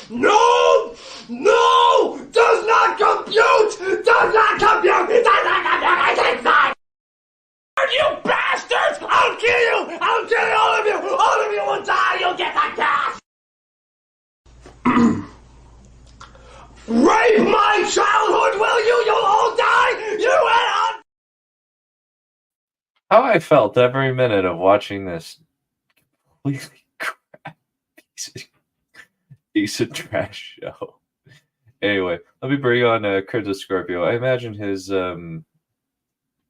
No! No! Does not compute! Does not compute! It does not compute! I can't die! You bastards! I'll kill you! I'll kill all of you! All of you will die! You'll get the gas! Rape my childhood, will you? You'll all die! You will! How I felt every minute of watching this completely crap piece of trash show. Anyway, let me bring on Crypto Scorpio. I imagine his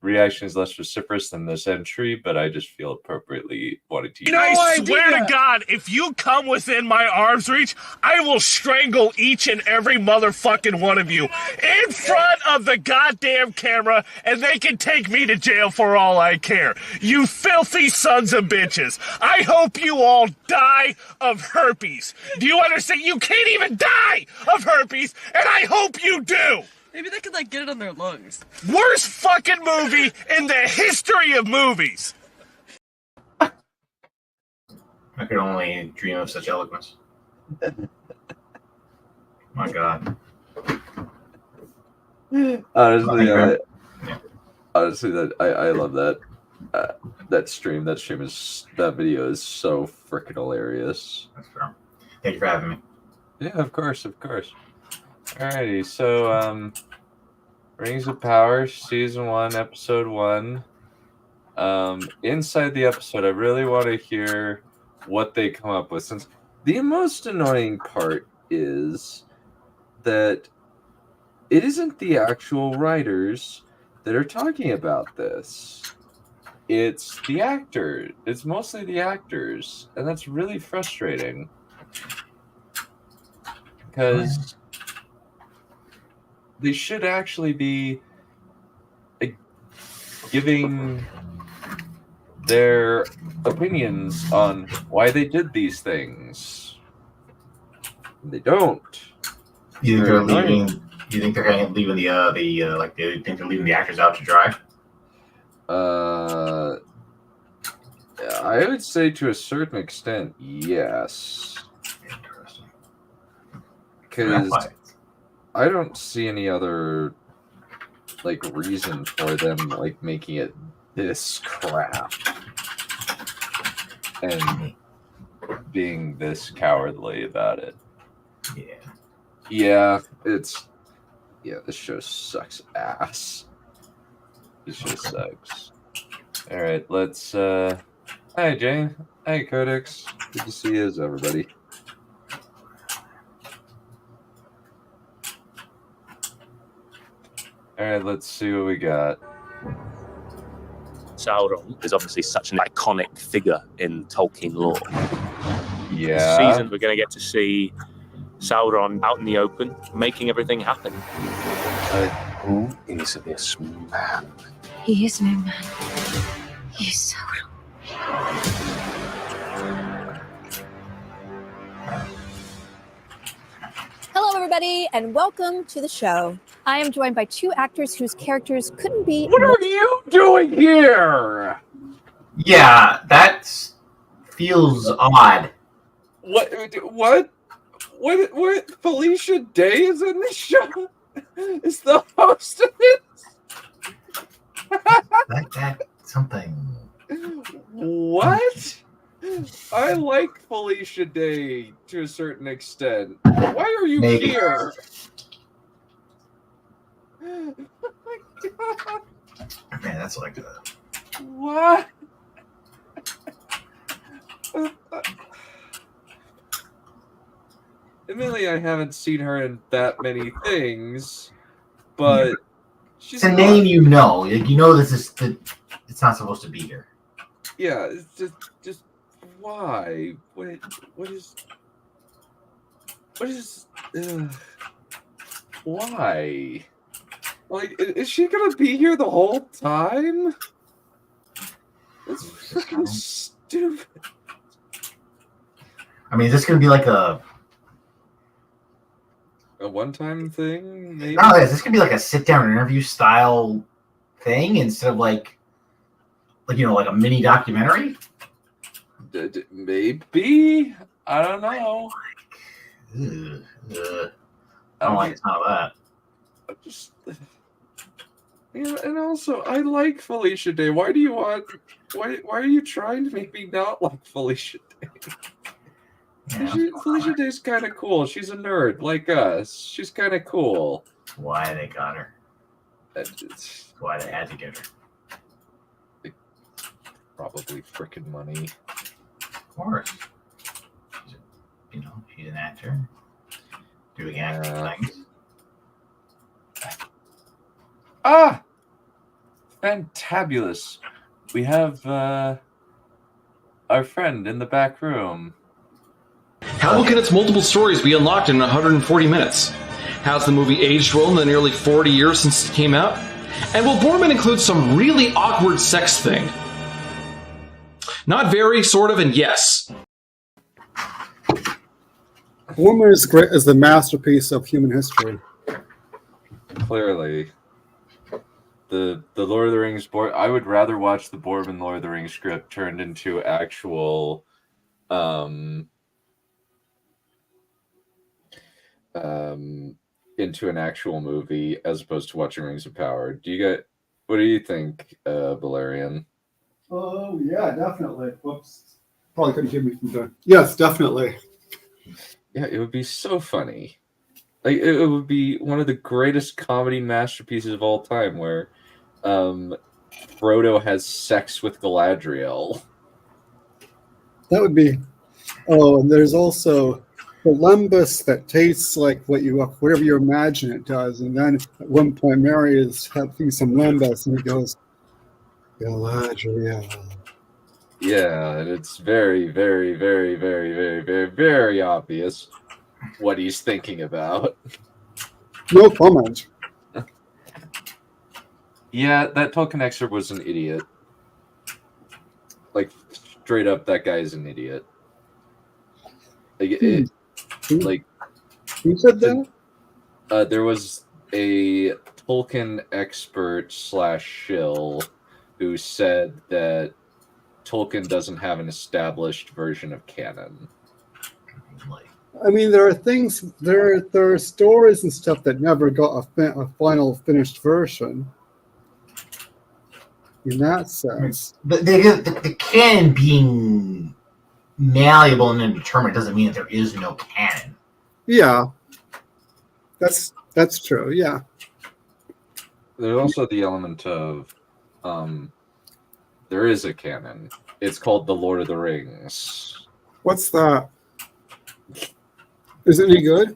reaction is less vociferous than this entry, but I just feel appropriately wanted to use. I swear to God, if you come within my arm's reach, I will strangle each and every motherfucking one of you in front of the goddamn camera, and they can take me to jail for all I care. You filthy sons of bitches. I hope you all die of herpes. Do you understand? You can't even die of herpes, and I hope you do. Maybe they could, like, get it on their lungs. Worst fucking movie in the history of movies. I could only dream of such eloquence. My God. Honestly, I love that. That stream. That video is so freaking hilarious. That's fair. Thank you for having me. Yeah, of course. Alrighty, so Rings of Power, Season 1, Episode 1. Inside the episode, I really want to hear what they come up with, since the most annoying part is that it isn't the actual writers that are talking about this. It's the actors. It's mostly the actors, and that's really frustrating. Because they should actually be giving their opinions on why they did these things. They don't. You think they're leaving? You think they're leaving the think they're leaving the actors out to dry? I would say to a certain extent, yes. Interesting. Because I don't see any other reason for them making it this crap and being this cowardly about it. Yeah, this show sucks ass. This show sucks. All right, let's. Hi, Jane. Hi, Codex. Good to see you, everybody. All right, let's see what we got. Sauron is obviously such an iconic figure in Tolkien lore. Yeah. This season, we're going to get to see Sauron out in the open, making everything happen. Who is this man? He is no man. He is Sauron. Hello, everybody, and welcome to the show. I am joined by two actors whose characters couldn't be... What are you doing here? Yeah, that feels odd. What? Felicia Day is in this show? Is the host of it? that something. What? I like Felicia Day to a certain extent. Why are you here? Oh my God. Man, that's like a... What? Admittedly, I haven't seen her in that many things, but she's a name you know. Like, you know, it's not supposed to be here. Yeah, it's just why? What is? Why? Like, is she gonna be here the whole time? That's freaking stupid. I mean, is this gonna be like a one-time thing? Maybe? No, is this gonna be like a sit-down interview style thing instead of like a mini documentary? Maybe. I don't know. Ugh. I don't like some of that. Just, yeah, and also I like Felicia Day. Why are you trying to make me not like Felicia Day? Felicia Day's kind of cool. She's a nerd like us. She's kind of cool. Why they got her? It's Why they had to get her? probably frickin' money. Of course. She's an actor. Doing acting things. Ah! Fantabulous. We have our friend in the back room. How can its multiple stories be unlocked in 140 minutes? Has the movie aged well in the nearly 40 years since it came out? And will Borman include some really awkward sex thing? Not very, sort of, and yes. Borman is great as the masterpiece of human history. Clearly. The Lord of the Rings I would rather watch the Borman Lord of the Rings script turned into actual into an actual movie as opposed to watching Rings of Power. What do you think, Valerian? Oh yeah, definitely. Whoops. Probably couldn't hear me from there. Yes, definitely. Yeah, it would be so funny. Like it would be one of the greatest comedy masterpieces of all time, where Frodo has sex with Galadriel. That would be. Oh, and there's also the lembas that tastes like whatever you imagine it does. And then at one point, Mary is having some lembas, and he goes, Galadriel. Yeah, and it's very, very, very, very, very, very, very obvious what he's thinking about. No comment. Yeah, that Tolkien excerpt was an idiot. Like, straight up, that guy is an idiot. Who said that? There was a Tolkien expert / shill who said that Tolkien doesn't have an established version of canon. I mean, there are things, there are stories and stuff that never got a final finished version. In that sense, the canon being malleable and indeterminate doesn't mean that there is no canon. Yeah, that's true. Yeah. There's also the element of there is a canon. It's called The Lord of the Rings. What's that? Is it any good?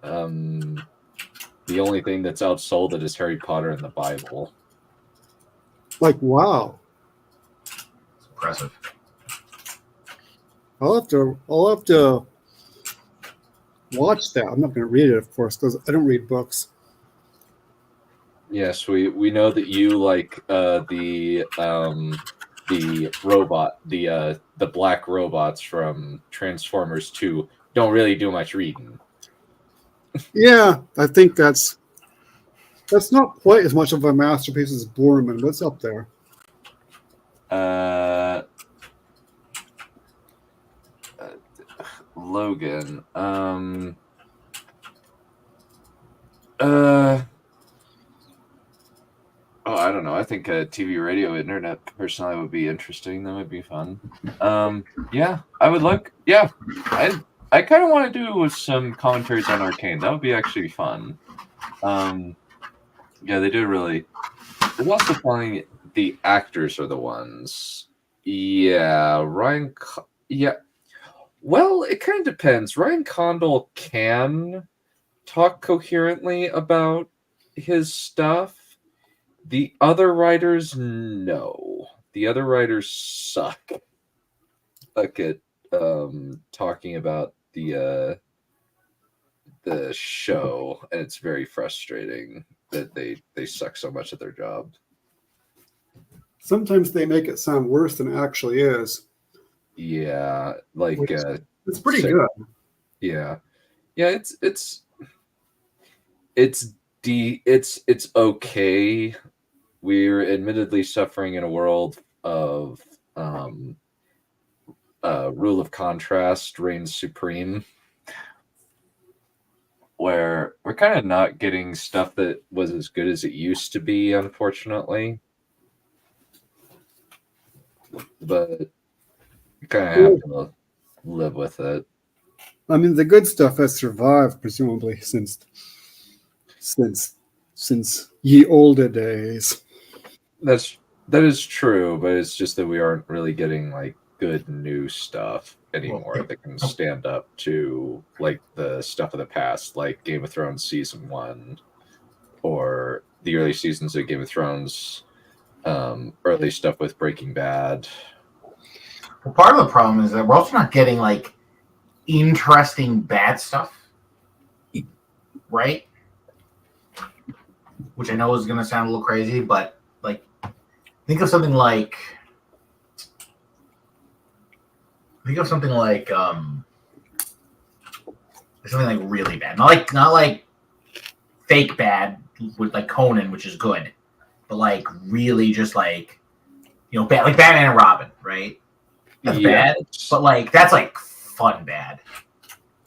The only thing that's outsold it is Harry Potter and the Bible. Like, wow. It's impressive. I'll have to watch that. I'm not going to read it, of course, because I don't read books. Yes, we know that you like the robot, the black robots from Transformers 2 don't really do much reading. Yeah, I think that's not quite as much of a masterpiece as Borman, but it's up there. Logan. Oh, I don't know. I think TV, radio, internet personally would be interesting. That would be fun. Yeah, I would look. Yeah, I kind of want to do some commentaries on Arcane. That would be actually fun. Yeah, they do really. It's also funny. The actors are the ones. Yeah, Ryan. Yeah. Well, it kind of depends. Ryan Condal can talk coherently about his stuff. The other writers, no. The other writers suck at talking about the show, and it's very frustrating that they suck so much at their job. Sometimes they make it sound worse than it actually is. Yeah, like it's pretty good. Yeah, it's okay. We're admittedly suffering in a world of rule of contrast reigns supreme, where we're kind of not getting stuff that was as good as it used to be, unfortunately. But you kind of have to live with it. I mean, the good stuff has survived, presumably, since ye older days. That is true, but it's just that we aren't really getting like good new stuff anymore that can stand up to like the stuff of the past, like Game of Thrones season 1 or the early seasons of Game of Thrones, early stuff with Breaking Bad. Well, part of the problem is that we're also not getting like interesting bad stuff, right? Which I know is going to sound a little crazy, but like think of something like something like really bad, not like fake bad with like Conan, which is good, but like really just like, you know, bad, like Batman and Robin, right? That's bad, but like that's like fun bad.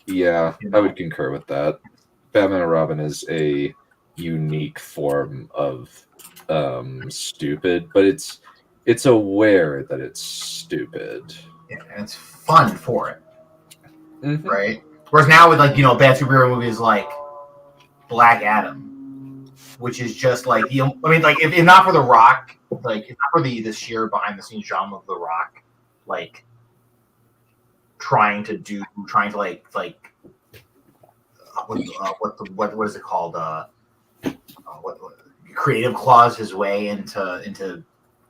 Yeah, You know? I would concur with that. Batman and Robin is a unique form of stupid, but it's aware that it's stupid. Yeah, and it's fun for it, right? Whereas now with like, you know, bad superhero movies like Black Adam, which is just like, you know, I mean, like if not for The Rock, like if not for the sheer behind the scenes drama of The Rock, like trying to like what is it called? What creative clause his way into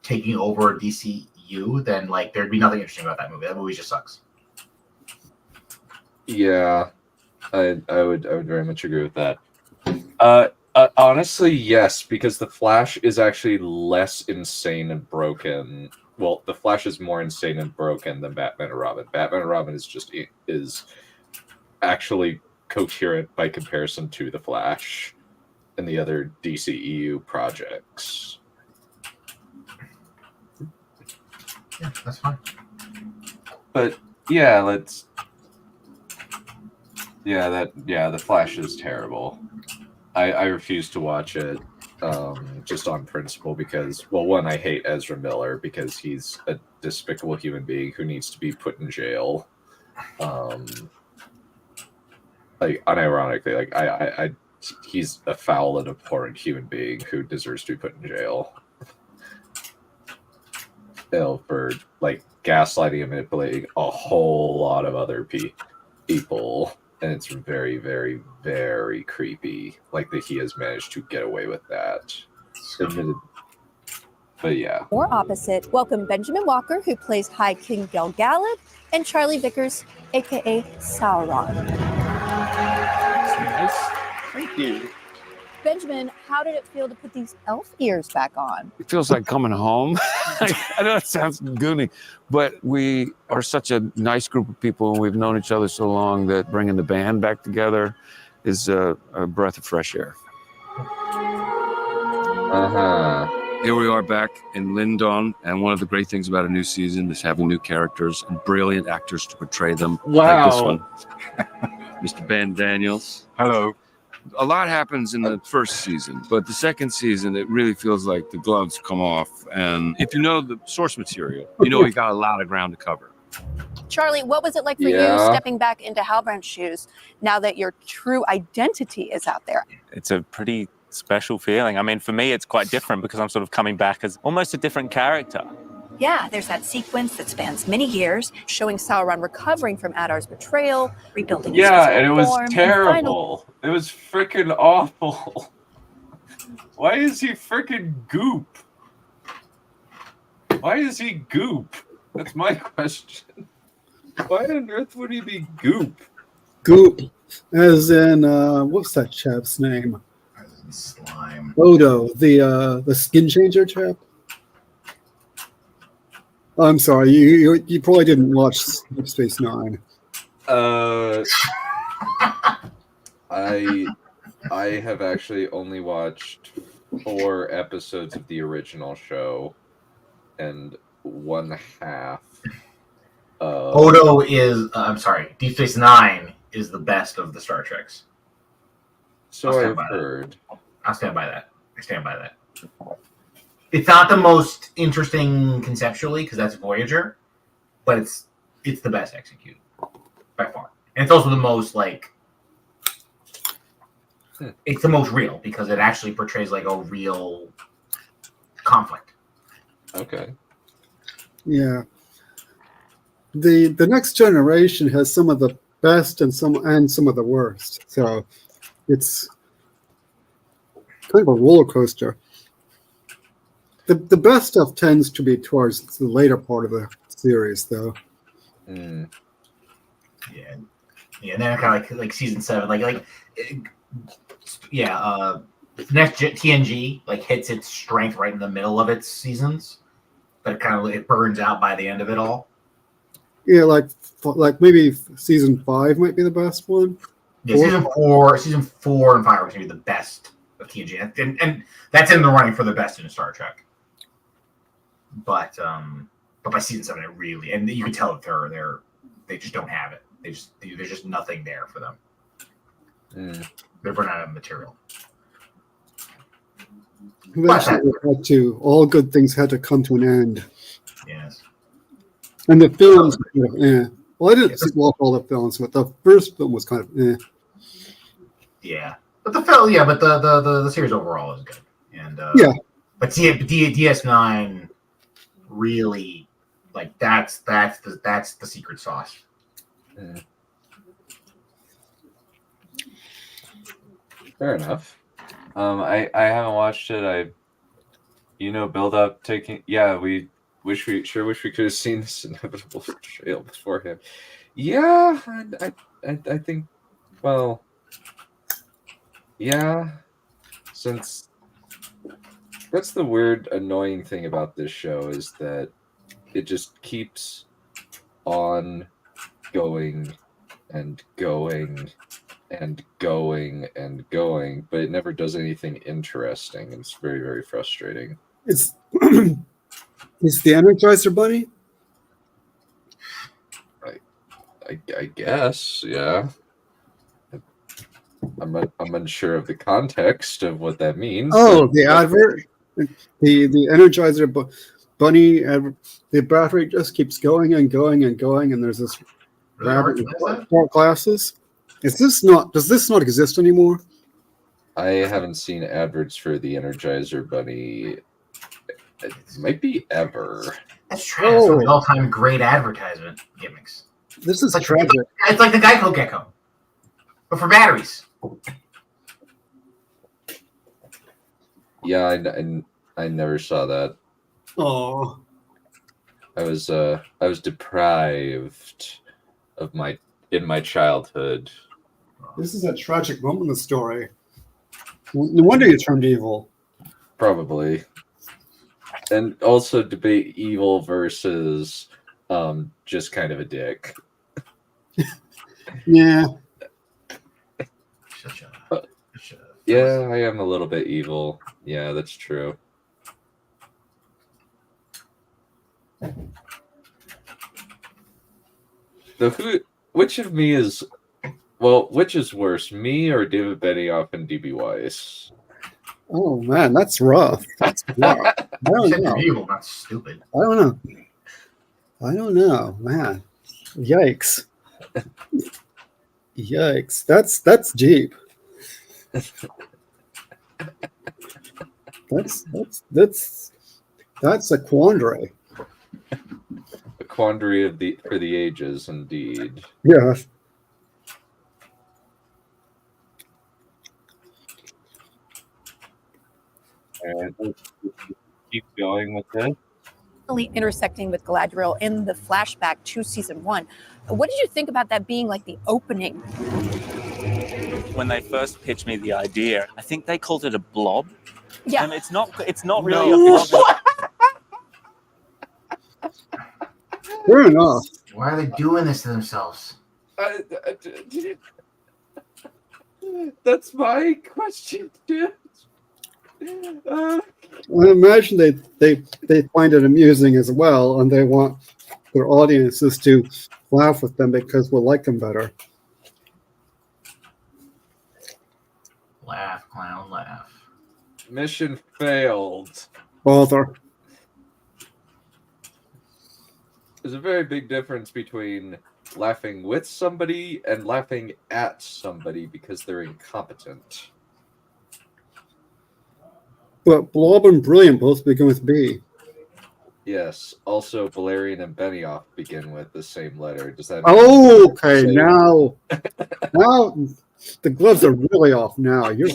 taking over DCU, then like there'd be nothing interesting about that movie. That movie just sucks. Yeah, I would very much agree with that. Honestly, yes, because the Flash is actually less insane and broken. Well, the Flash is more insane and broken than Batman and Robin. Batman and Robin is actually coherent by comparison to the Flash and the other DCEU projects. Yeah, that's fine. But yeah, the Flash is terrible. I refuse to watch it just on principle because, well, one, I hate Ezra Miller because he's a despicable human being who needs to be put in jail. Like unironically, like I he's a foul and abhorrent human being who deserves to be put in jail. For like gaslighting and manipulating a whole lot of other people, and it's very, very, very creepy. Like that he has managed to get away with that. But yeah. Or opposite, welcome Benjamin Walker, who plays High King Gil-galad, and Charlie Vickers, aka Sauron. Nice. Thank you. Benjamin, how did it feel to put these elf ears back on? It feels like coming home. I know it sounds goony, but we are such a nice group of people, and we've known each other so long that bringing the band back together is a breath of fresh air. Here we are back in Lindon, and one of the great things about a new season is having new characters and brilliant actors to portray them. Wow. Like this one. Mr. Ben Daniels. Hello. A lot happens in the first season, but the second season, it really feels like the gloves come off. And if you know the source material, you know we got a lot of ground to cover. Charlie, what was it like for you stepping back into Halbrand's shoes now that your true identity is out there? It's a pretty special feeling. I mean, for me, it's quite different because I'm sort of coming back as almost a different character. Yeah, there's that sequence that spans many years, showing Sauron recovering from Adar's betrayal, rebuilding his and it was terrible. It was freaking awful. Why is he freaking goop? Why is he goop? That's my question. Why on earth would he be goop? Goop, as in what's that chap's name? Slime. Odo, the skin changer chap. I'm sorry, you probably didn't watch Deep Space Nine. I have actually only watched 4 episodes of the original show and 1/2 Odo is. I'm sorry. Deep Space Nine is the best of the Star Treks. So I've heard. I'll stand by that. I stand by that. It's not the most interesting conceptually because that's Voyager, but it's the best executed by far, and it's also the most like. It's the most real because it actually portrays like a real conflict. Okay. Yeah. The Next Generation has some of the best and some of the worst. So it's kind of a roller coaster. The best stuff tends to be towards the later part of the series, though. Yeah, and then kind of like season 7, next TNG like hits its strength right in the middle of its seasons, but it burns out by the end of it all. Yeah, like maybe season 5 might be the best one. Yeah, season 4 and 5 are going to be the best of TNG, and that's in the running for the best in Star Trek. But by season 7, it really, and you can tell that they just don't have it. There's just nothing there for them. They're running out of material. Eventually, all good things had to come to an end. Yes. And the films, well, I didn't watch all the films, but the first film was kind of Yeah, but the series overall is good, and but DS9 really like that's the secret sauce. Fair enough. I haven't watched it. Build up taking. Yeah, we wish we could have seen this inevitable betrayal beforehand. Yeah, I think. Well, yeah. Since that's the weird, annoying thing about this show is that it just keeps on going and going and going and going, but it never does anything interesting. It's very, very frustrating. It's it's the Energizer Bunny. I guess, yeah. I'm unsure of the context of what that means. Oh, the advert, the Energizer Bunny. The battery just keeps going and going and going, and there's this rabbit with dark glasses. Does this not exist anymore? I haven't seen adverts for the Energizer Bunny. It might be ever. That's trash. That's one of the all-time great advertisement gimmicks. This is tragic. It's like the Geico Gecko, but for batteries. Yeah, I never saw that. Oh, I was deprived of in my childhood. This is a tragic moment in the story. No wonder you turned evil. Probably. And also debate evil versus just kind of a dick. Yeah. Yeah, I am a little bit evil. Yeah, that's true. Which of me is... Well, which is worse, me or David Benioff and D.B. Weiss? Oh man, that's rough. That's rough. I don't know. Evil, not stupid. I don't know, man. Yikes! Yikes! That's deep. That's a quandary. A quandary for the ages, indeed. Yeah. And let's keep going with this. Intersecting with Galadriel in the flashback to season 1. What did you think about that being like the opening? When they first pitched me the idea, I think they called it a blob. Yeah. And it's not really a blob. Fair enough. Why are they doing this to themselves? That's my question, dude. I imagine they find it amusing as well, and they want their audiences to laugh with them because we'll like them better. Laugh, clown, laugh. Mission failed. Bother. There's a very big difference between laughing with somebody and laughing at somebody because they're incompetent. But Blob and Brilliant both begin with B. Yes. Also, Valerian and Benioff begin with the same letter. Does that? Oh, okay. Now the gloves are really off. Now you're.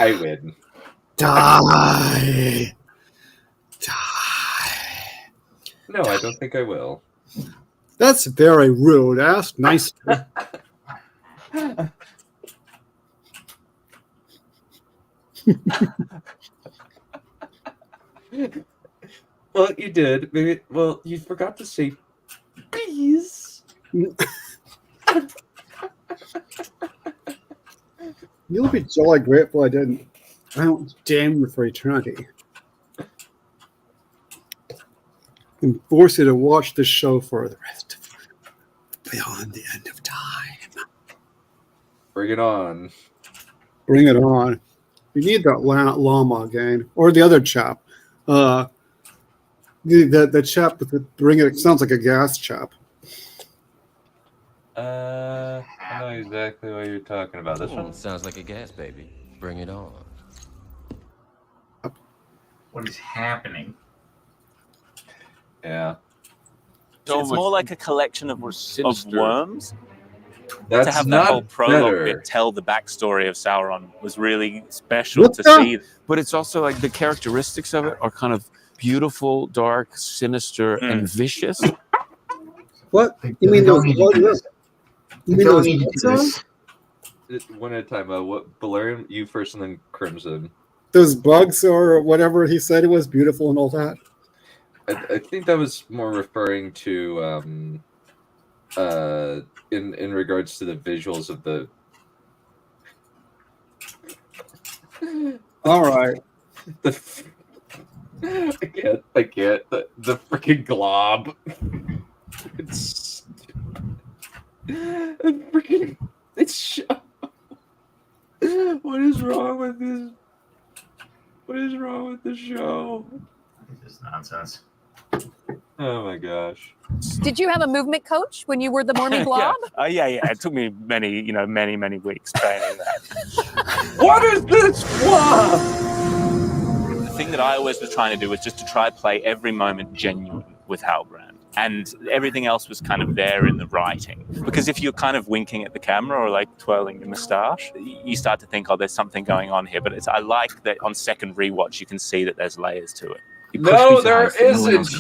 I win. Die. No, I don't think I will. That's very rude. Ask nicely. Well, you did. Maybe. Well, you forgot to say please. You'll be jolly grateful I didn't. I don't damn you for eternity. And force you to watch this show for the rest of beyond the end of time. Bring it on. Bring it on. You need that llama again, or the other chap. The chap with the bring it sounds like a gas chap. I know exactly what you're talking about. This one sounds like a gas baby. Bring it on. What is happening? Yeah. It's more like a collection of worms. That's to have not that whole prologue better. bit tell the backstory of Sauron was really special to see. But it's also like the characteristics of it are kind of beautiful, dark, sinister, and vicious. What? You mean those bugs? You mean those bugs? One at a time. What Valerian? You first, and then Crimson. Those bugs or whatever he said it was beautiful and all that. I think that was more referring to in regards to the visuals of the. All right. I can't. The freaking glob. It's freaking. It's. What is wrong with this? What is wrong with the show? This is nonsense. Oh my gosh. Did you have a movement coach when you were the Mormon Glob? Yeah. It took me many weeks training that. What is this glob? The thing that I always was trying to do was just to try play every moment genuine with Halbrand. And everything else was kind of there in the writing. Because if you're kind of winking at the camera or like twirling your moustache, you start to think, oh, there's something going on here. But I like that on second rewatch, you can see that there's layers to it. No, there isn't.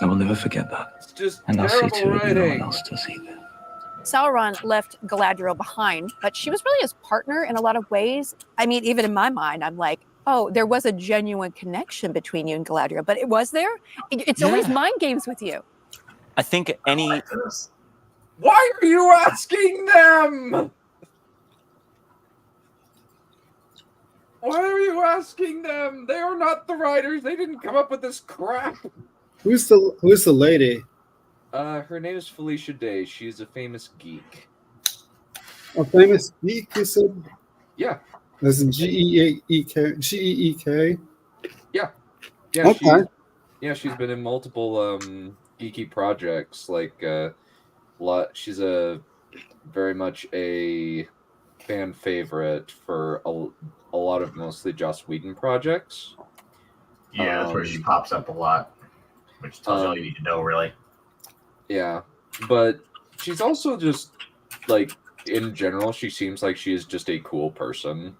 I will never forget that. It's just and I'll see terrible to it that no one writing. else does either. Sauron left Galadriel behind, but she was really his partner in a lot of ways. I mean, even in my mind, I'm like, oh, there was a genuine connection between you and Galadriel, but it was there. It's always mind games with you. I think any. Why are you asking them? Why are you asking them? They are not the writers. They didn't come up with this crap. Who's the lady? Her name is Felicia Day. She's a famous geek. A famous geek, you said? Yeah. As in G-E-E-K? G-E-E-K? Yeah. Okay. She's been in multiple geeky projects. Like she's a very much a fan favorite for a lot of mostly Joss Whedon projects. Yeah, that's where she pops up a lot, which tells you all you need to know, really. Yeah, but she's also just like in general, she seems like she is just a cool person.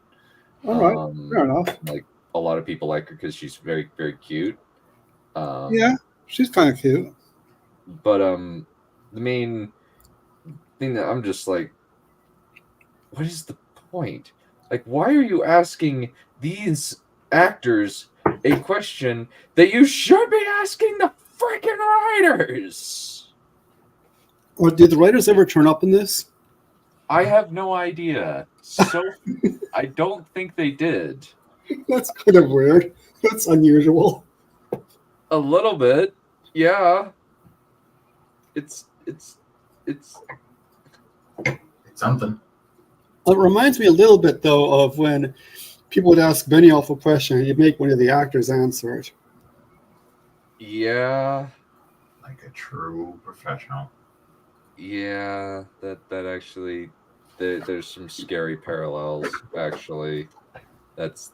All right, fair enough. Like a lot of people like her because she's very, very cute. Yeah, she's kind of cute. But the main thing that I'm just like, what is the point? Like, why are you asking these actors a question that you should be asking the freaking writers? Or did the writers ever turn up in this? I have no idea. So I don't think they did. That's kind of weird. That's unusual. A little bit, yeah. It's something. It reminds me a little bit, though, of when people would ask Benioff a question and you'd make one of the actors answer it. Yeah. Like a true professional. Yeah, that actually, there's some scary parallels. Actually, that's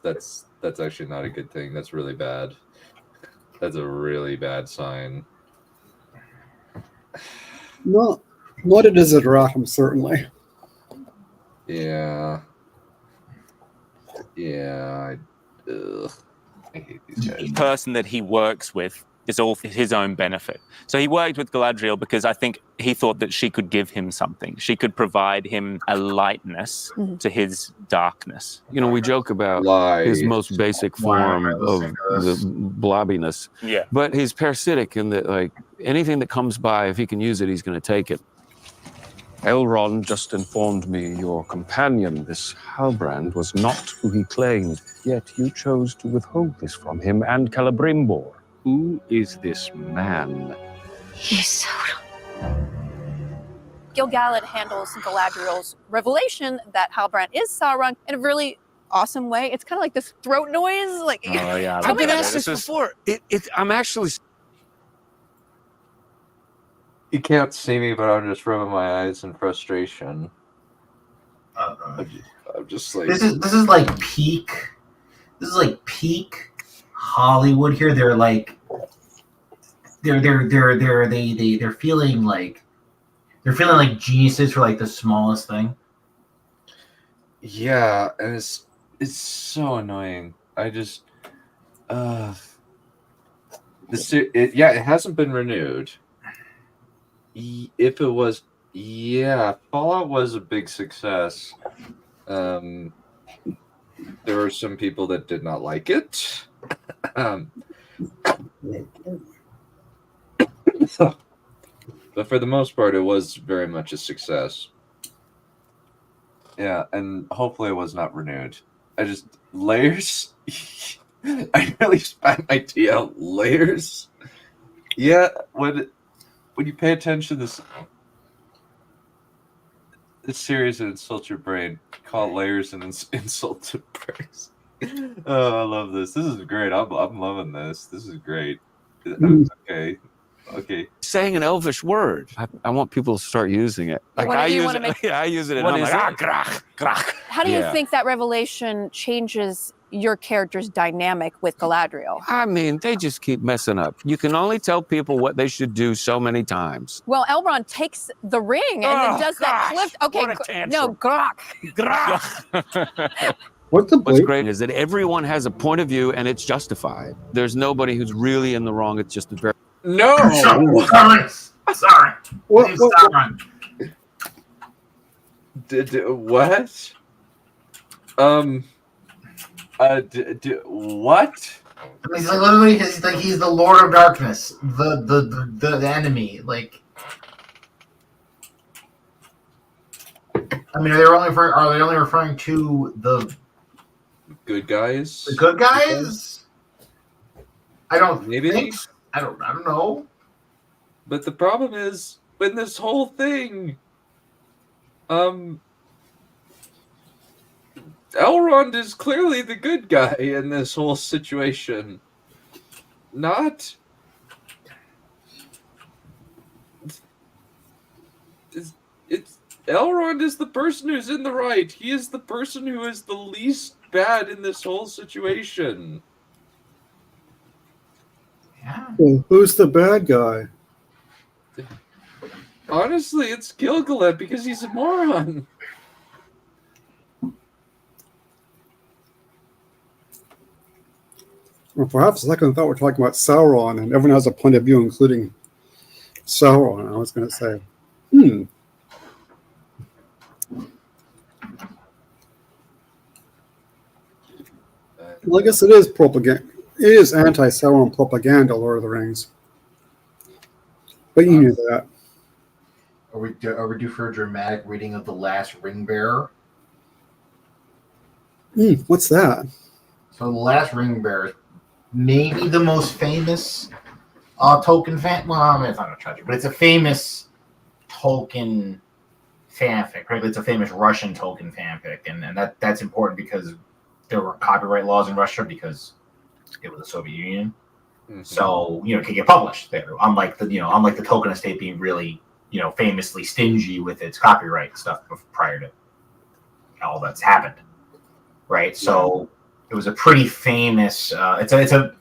actually not a good thing. That's really bad. That's a really bad sign. Not a desideratum, certainly. Yeah. Yeah. I hate these guys. The person that he works with is all for his own benefit. So he worked with Galadriel because I think he thought that she could give him something. She could provide him a lightness to his darkness. You know, we joke about his most basic form of the blobbiness. Yeah. But he's parasitic in that, like, anything that comes by, if he can use it, he's going to take it. Elrond just informed me your companion, this Halbrand, was not who he claimed, yet you chose to withhold this from him and Celebrimbor. Who is this man? He's Gil-galad handles Galadriel's revelation that Halbrand is Sauron in a really awesome way. It's kind of like this throat noise. Like, Oh, yeah. I've been asked this before. I'm actually... You can't see me, but I'm just rubbing my eyes in frustration. I'm just like... This is like peak. This is like peak Hollywood here. They're like they're feeling like geniuses for like the smallest thing. Yeah, and it's so annoying. I just it hasn't been renewed. If it was, yeah, Fallout was a big success. There were some people that did not like it. But for the most part, it was very much a success. Yeah, and hopefully it was not renewed. Layers. I really spat my tea out. Layers. Yeah, when you pay attention to this series and insult your brain, call it layers and insult to brains. Oh, I love this. This is great. I'm loving this. This is great. Okay. Saying an Elvish word. I want people to start using it. Like I use it. I use it, and I'm like, grach, grach. How do you think that revelation changes your character's dynamic with Galadriel? I mean, they just keep messing up. You can only tell people what they should do so many times. Well, Elrond takes the ring and then does that cliff. Okay, no, grach. Grach. What's great is that everyone has a point of view and it's justified. There's nobody who's really in the wrong. It's just a very... No! Sorry. What? What? He's like literally, he's the Lord of Darkness, the enemy. Like, I mean, are they only referring to the good guys? The good guys? I don't maybe. Think so. I don't know. But the problem is, in this whole thing, Elrond is clearly the good guy in this whole situation. Not... It's Elrond is the person who's in the right. He is the person who is the least bad in this whole situation. Well, who's the bad guy? Honestly, it's Gil-galad because he's a moron. Well, perhaps a second thought we're talking about Sauron, and everyone has a point of view, including Sauron. I was going to say, Well, I guess it is propaganda. It is anti-Sauron propaganda, Lord of the Rings. But you knew that. Are we due for a dramatic reading of The Last Ring Bearer? What's that? So the Last Ring Bearer, maybe the most famous Tolkien fan. Well, I mean, it's not a tragedy, but it's a famous Tolkien fanfic. Right? It's a famous Russian Tolkien fanfic, and that's important because there were copyright laws in Russia because it was the Soviet Union. Mm-hmm. So it could get published there. Unlike the Tolkien estate being really famously stingy with its copyright stuff prior to all that's happened. Right. So it was a pretty famous. It's a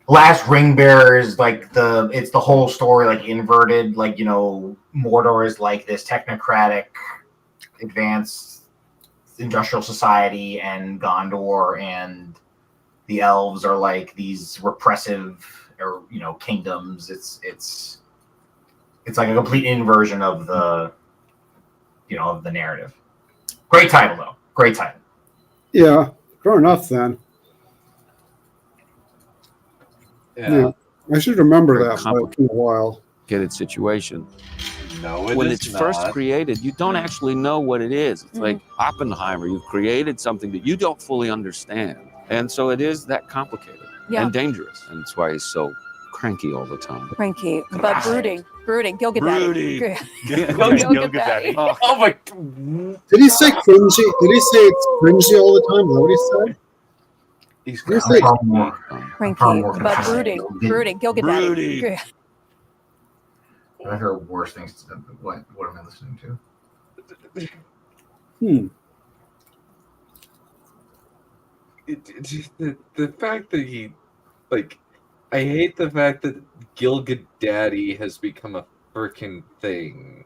Last Ring Bearer is it's the whole story inverted. Mordor is this technocratic, advanced industrial society, and Gondor and the elves are these repressive kingdoms. It's like a complete inversion of the of the narrative. Great title though. Great title. Yeah, fair enough then. Yeah. I should remember that in a while. Complicated situation. No, when it's first created, you don't actually know what it is. It's like Oppenheimer. You've created something that you don't fully understand. And so it is that complicated and dangerous. And that's why he's so cranky all the time. Cranky, but brooding. Gilgad Daddy. Gilgad Daddy. Oh my! Did he say cringy? Did he say it's cringy all the time? Is that what he said? He's cranky, but brooding. Gilgad Daddy. I've heard worse things. What am I listening to? The fact that he, I hate the fact that Gilgad Daddy has become a frickin' thing.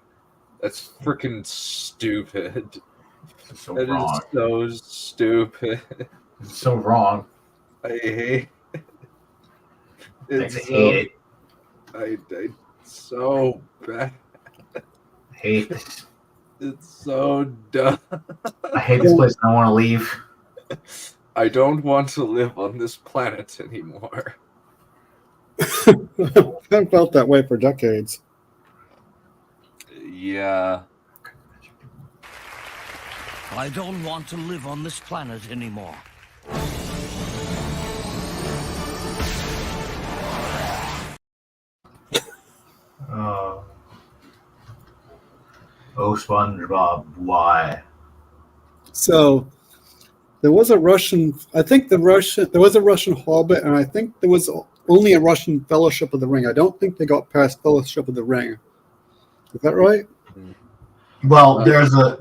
That's frickin' stupid. It's so that wrong. Is so stupid. It's so wrong. I hate it. I hate it. I so bad. I hate this. It's so dumb. I hate this place and I want to leave. I don't want to live on this planet anymore. I've felt that way for decades. Yeah. I don't want to live on this planet anymore. Oh, SpongeBob, why? So there was a Russian. There was a Russian Hobbit, and I think there was only a Russian Fellowship of the Ring. I don't think they got past Fellowship of the Ring. Is that right? Well, there's a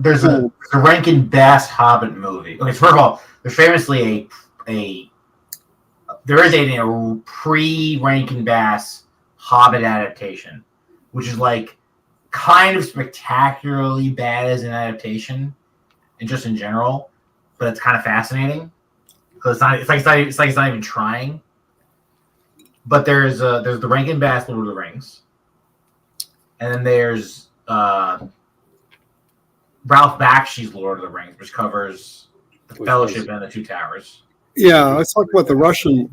Rankin Bass Hobbit movie. Okay, so first of all, there's famously there is a pre-Rankin Bass Hobbit adaptation, which is kind of spectacularly bad as an adaptation, and just in general, but it's kind of fascinating because it's not even trying. But there's the Rankin Bass Lord of the Rings, and then there's Ralph Bakshi's Lord of the Rings, which covers the Fellowship and the Two Towers. Yeah, let's talk about the Russian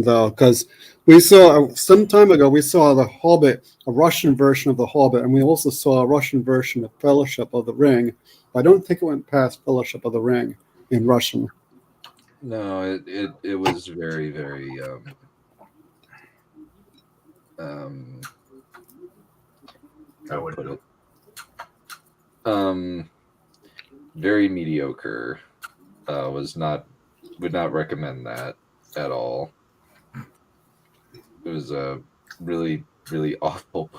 though, because we saw some time ago the Hobbit, a Russian version of the Hobbit, and we also saw a Russian version of Fellowship of the Ring. But I don't think it went past Fellowship of the Ring in Russian. No, it was very, very I would put it. Very mediocre. Would not recommend that at all. It was a really, really awful,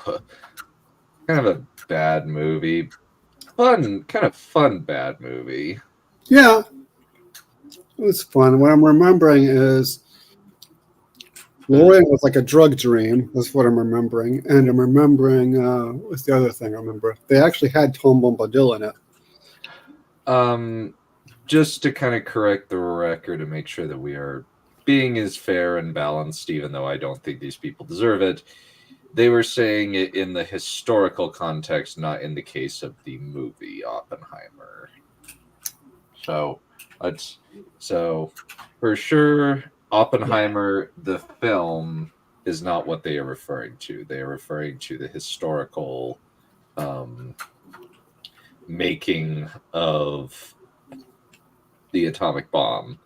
kind of a bad movie. Kind of fun bad movie. Yeah, it was fun. What I'm remembering is Lorien was like a drug dream. That's what I'm remembering. And I'm remembering, what's the other thing I remember? They actually had Tom Bombadil in it. Just to kind of correct the record and make sure that we are being as fair and balanced, even though I don't think these people deserve it, they were saying it in the historical context, not in the case of the movie Oppenheimer. So for sure, Oppenheimer, the film, is not what they are referring to. They are referring to the historical making of the atomic bomb,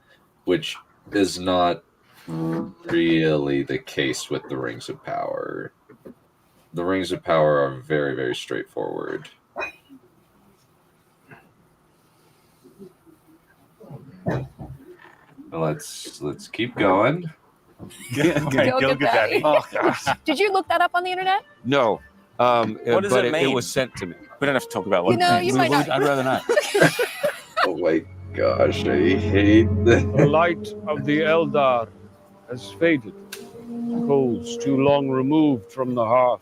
which is not really the case with the Rings of Power. The Rings of Power are very, very straightforward. Let's keep going. Gilgamesh. Oh, gosh. Did you look that up on the internet? No. What does but it mean? it was sent to me. We don't have to talk about what You know, it means. you might not. I'd rather not. Oh my gosh, I hate this. The light of the Eldar has faded. Coals too long removed from the hearth.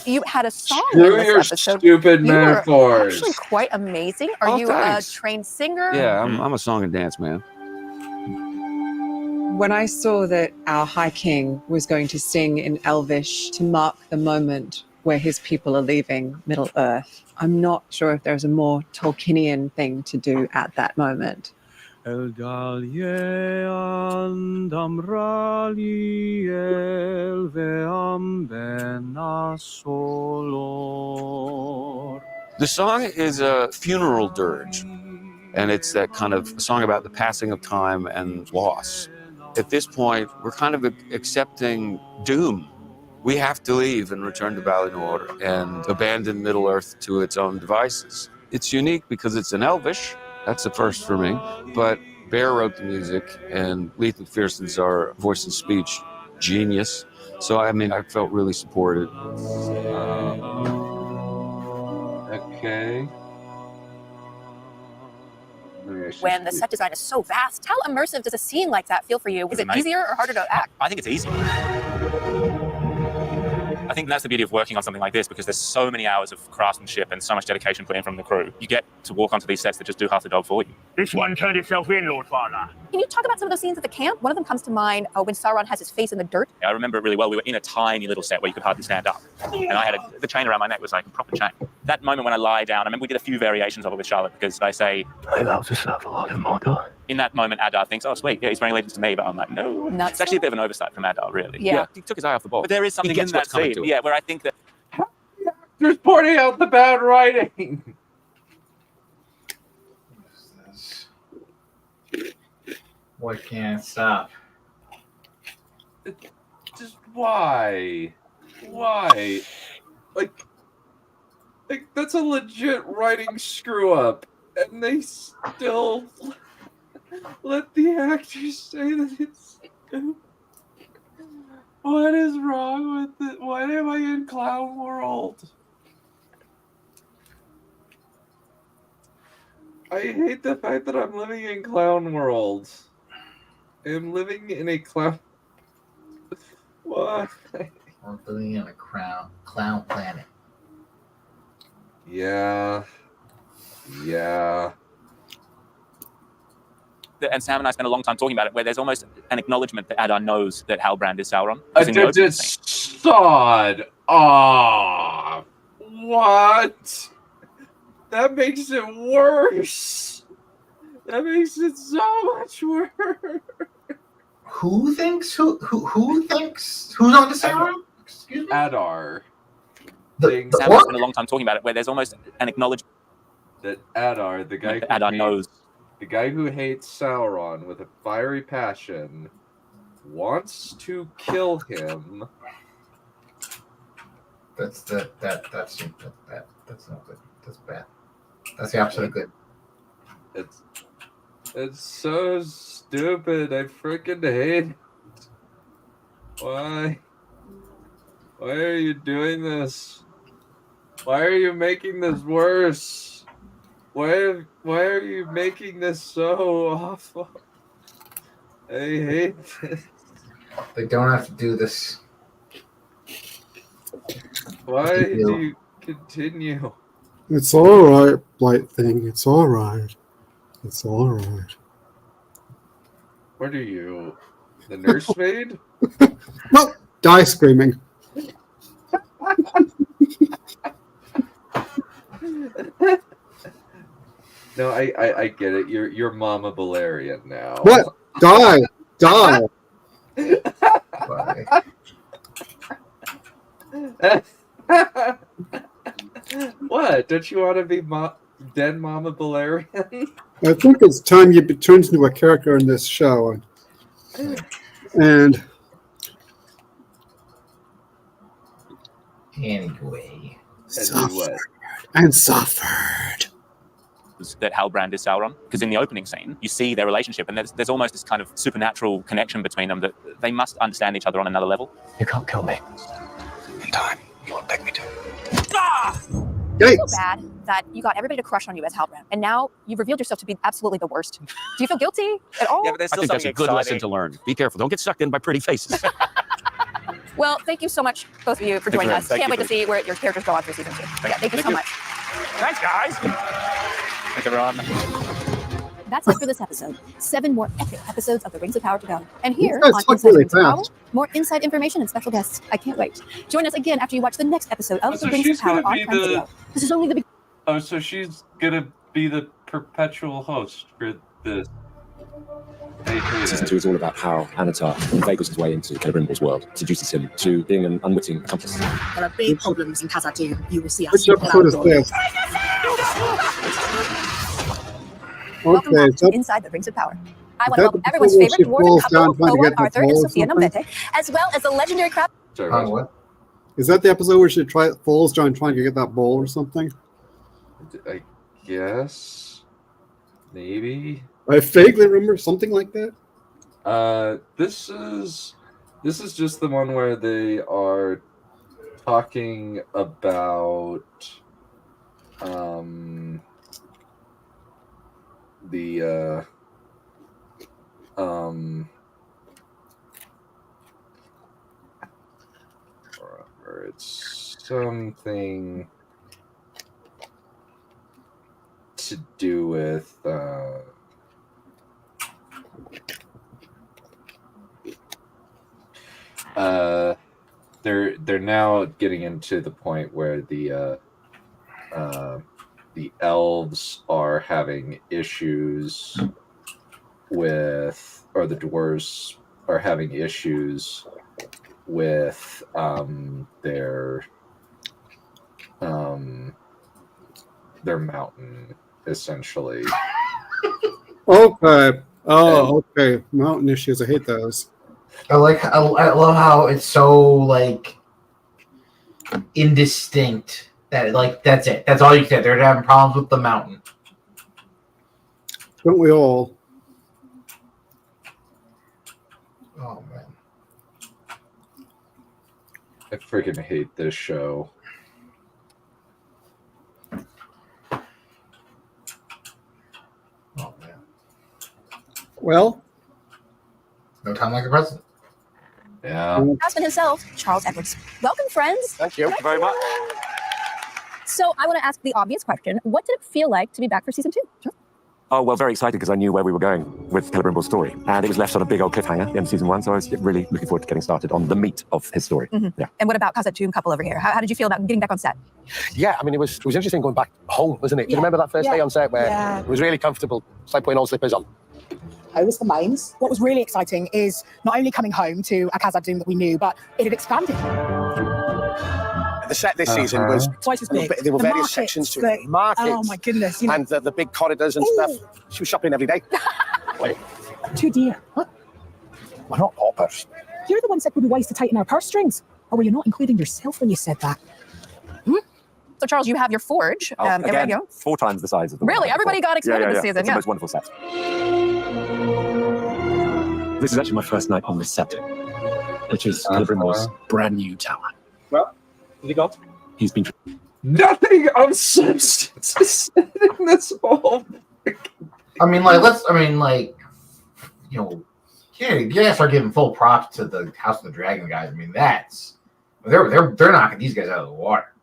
You had a song Screw in your this episode. stupid You were metaphors. actually quite amazing. Are Oh, you thanks. a trained singer? Yeah, I'm a song and dance man. When I saw that our High King was going to sing in Elvish to mark the moment where his people are leaving Middle Earth, I'm not sure if there's a more Tolkienian thing to do at that moment. The song is a funeral dirge, and it's that kind of song about the passing of time and loss. At this point, we're kind of accepting doom. We have to leave and return to Valinor and abandon Middle-earth to its own devices. It's unique because it's in Elvish. That's the first for me. But Bear wrote the music, and Leith McPherson's our voice and speech genius. So, I mean, I felt really supported. Okay. When the set design is so vast, how immersive does a scene like that feel for you? Is it easier or harder to act? I think it's easy. I think that's the beauty of working on something like this, because there's so many hours of craftsmanship and so much dedication put in from the crew. You get to walk onto these sets that just do half the job for you. This one turned itself in, Lord Father. Can you talk about some of those scenes at the camp? One of them comes to mind when Sauron has his face in the dirt. I remember it really well. We were in a tiny little set where you could hardly stand up. And I had the chain around my neck was like a proper chain. That moment when I lie down, I remember we did a few variations of it with Charlotte, because I say, I love to serve a lot of Mordor. in that moment, Adar thinks, oh, sweet, yeah, he's bringing allegiance to me. But I'm like, no. Nuts. It's actually a bit of an oversight from Adar, really. Yeah. He took his eye off the ball. But there is something in gets that what's coming scene, to it. where I think that Just pointing out the bad writing. What can't stop? Just why? Why? Like that's a legit writing screw up, and they still let the actors say that it's stupid. What is wrong with it? Why am I in Clown World? I hate the fact that I'm living in Clown World. I'm living in a clown. Why? We're living in a clown planet. Yeah. and Sam and I spent a long time talking about it, where there's almost an acknowledgement that Adar knows that Halbrand is Sauron. Sod off. What? That makes it worse. That makes it so much worse. Who thinks? Who thinks? Who's on the Sauron? Excuse me? Adar. Sam and I spent a long time talking about it, where there's almost an acknowledgement that Adar, the guy Adar knows. The guy who hates Sauron with a fiery passion wants to kill him. That's not good. That's bad. That's the opposite of good. It's so stupid. I freaking hate it. Why? Why are you doing this? Why are you making this worse? Why are you making this so awful? I hate this. They don't have to do this. Why do you continue? It's all right, Blight Thing. It's all right. It's all right. What are you? The nursemaid? No, die screaming. No, I get it. You're Mama Balerion now. What? Die! Die! What? Don't you want to be dead Mama Balerion? I think it's time you turned into a character in this show. And anyway, suffered. That Halbrand is Sauron, because in the opening scene you see their relationship, and there's almost this kind of supernatural connection between them that they must understand each other on another level. You can't kill me. In time, you won't beg me to. I feel bad that you got everybody to crush on you as Halbrand, and now you've revealed yourself to be absolutely the worst. Do you feel guilty at all? Yeah, but there's I still think that's something a good lesson exciting. to learn. Be careful. Don't get sucked in by pretty faces. Well, thank you so much, both of you, for joining us. Can't wait to see where your characters go on for season 2. Thank you so much. Thanks, guys. Thanks, everyone. That's it for this episode. 7 more epic episodes of The Rings of Power to go. And here These guys on talk Inside really Rings of Power, fast. more inside information and special guests. I can't wait. Join us again after you watch the next episode of So The Rings she's of Power gonna on be Prime the- Video. This is only the beginning. Oh, so she's gonna be the perpetual host for this. Season 2 is all about how Anatar inveigles his way into Celebrimbor's world, seduces him to being an unwitting accomplice. There are big problems in Khazad-dûm. You will see us. Which episode is this? Welcome Okay, back so to Inside the Rings of Power. I want that to welcome the everyone's episode where favorite she dwarven falls couple, down trying to Owen get the Arthur and ball or Sophia something? Nomvete, as well as the legendary crowd. Sorry, what? is that the episode where she falls down trying to get that bowl or something? I guess. Maybe. I vaguely remember something like that. This is just the one where they are talking about it's something to do with they're now getting into the point where the elves are having issues with, or the dwarves are having issues with their mountain, essentially. Okay. Oh, okay. Mountain issues. I hate those. I love how it's so like indistinct that like that's it. That's all you said. They're having problems with the mountain. Don't we all? Oh man. I freaking hate this show. Oh man. Well, no time like the present. Yeah. Husband himself, Charles Edwards. Welcome, friends. Thank you very much. So I want to ask the obvious question. What did it feel like to be back for season 2? Sure. Oh, well, very excited because I knew where we were going with Celebrimbor's story. And it was left on a big old cliffhanger in season 1, so I was really looking forward to getting started on the meat of his story. Yeah. And what about Khazad-dûm couple over here? How did you feel about getting back on set? Yeah, I mean, it was interesting going back home, wasn't it? Do you remember that first day on set where it was really comfortable? It's like putting all slippers on. How was the mines? What was really exciting is not only coming home to a Khazad-dûm that we knew, but it had expanded. The set this season was Twice as big. There were The various markets, sections to the- it. Markets. Oh my goodness. You know, And the big corridors and stuff. She was shopping every day. too dear. Huh? We're not paupers. You're the one said we'd be wise to tighten our purse strings. Or were you not including yourself when you said that? So Charles, you have your forge. Oh, There again, we go. 4 times the size of the Really? one Everybody before. got expanded this season, It's yeah. the most wonderful set. This is actually my first night on the set, which is Celebrimbor's brand new tower. Well, has he got? He's been... Nothing of substance is said in this whole. I mean, you gotta start giving full props to the House of the Dragon guys. I mean, they're knocking these guys out of the water.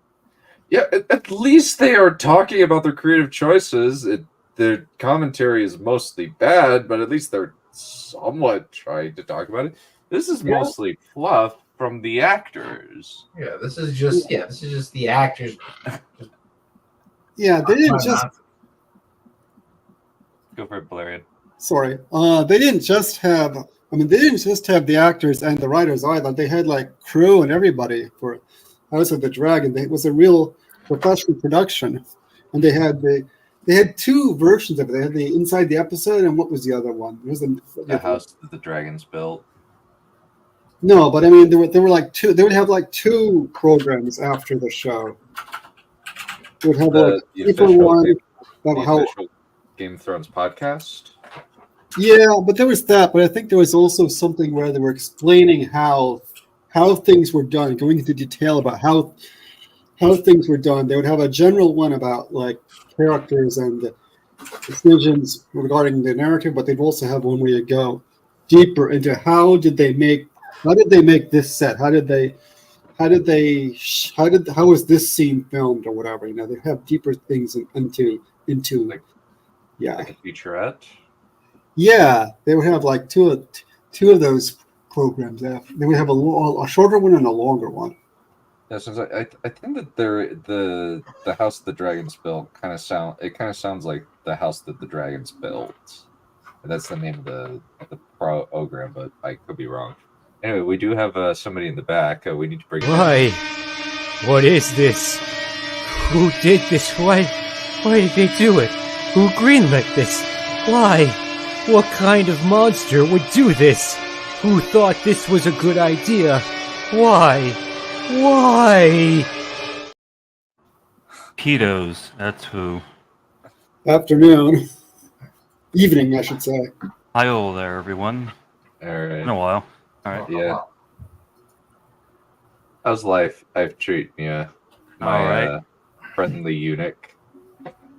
Yeah, at least they are talking about their creative choices. Their commentary is mostly bad, but at least they're somewhat trying to talk about it. This is mostly fluff from the actors. Yeah, this is just the actors. Yeah, they didn't just. Go for it, Valerian. Sorry, they didn't just have. I mean, they didn't just have the actors and the writers either. They had like crew and everybody for House of the Dragon. It was a real professional production, and they had the They had two versions of it. They had the inside the episode, and what was the other one? It was The house that the dragons built. No, but I mean, there were like two. They would have like two programs after the show. They would have like The different official one. the How, official Game of Thrones podcast. yeah, but there was that. But I think there was also something where they were explaining how things were done, going into detail about how things were done. They would have a general one about like characters and decisions regarding the narrative, but they'd also have one where you go deeper into how did they make this set? How was this scene filmed or whatever? You know, they have deeper things into like a featurette. Yeah, they would have like two of those programs. They would have a shorter one and a longer one. Yeah, since I think that the house the dragons built kind of sounds like the house that the dragons built. And that's the name of the program, but I could be wrong. Anyway, we do have somebody in the back. We need to bring. Why? What is this? Who did this? Why did they do it? Who greenlit this? Why? What kind of monster would do this? Who thought this was a good idea? Why? Why? Pedos, that's who. Afternoon. Evening, I should say. Hi-oh there, everyone. All right. Been a while. All right. Yeah. How's life? I've treated you. My All right. Friendly eunuch.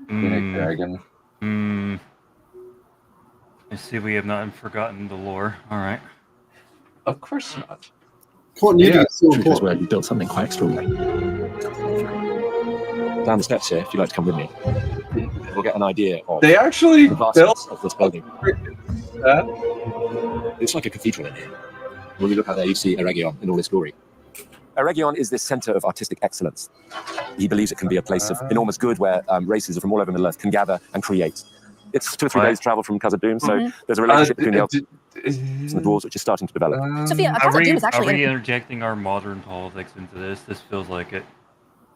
Eunuch dragon. I see we have not forgotten the lore. All right. Of course not. Continuity is so Truth is important. where we built something quite extraordinary. Down the steps here, if you'd like to come with me, we'll get an idea of They actually the vastness built of this building. It's like a cathedral in here. When you look out there, you see Eregion in all its glory. Eregion is this center of artistic excellence. He believes it can be a place of enormous good where races from all over Middle Earth can gather and create. It's 2 or 3 days travel from Khazad-dûm, so there's a relationship between the elves and the dwarves which is starting to develop. Sophia, Are we, Khazad-dûm is actually are we interjecting our modern politics into this? This feels like it.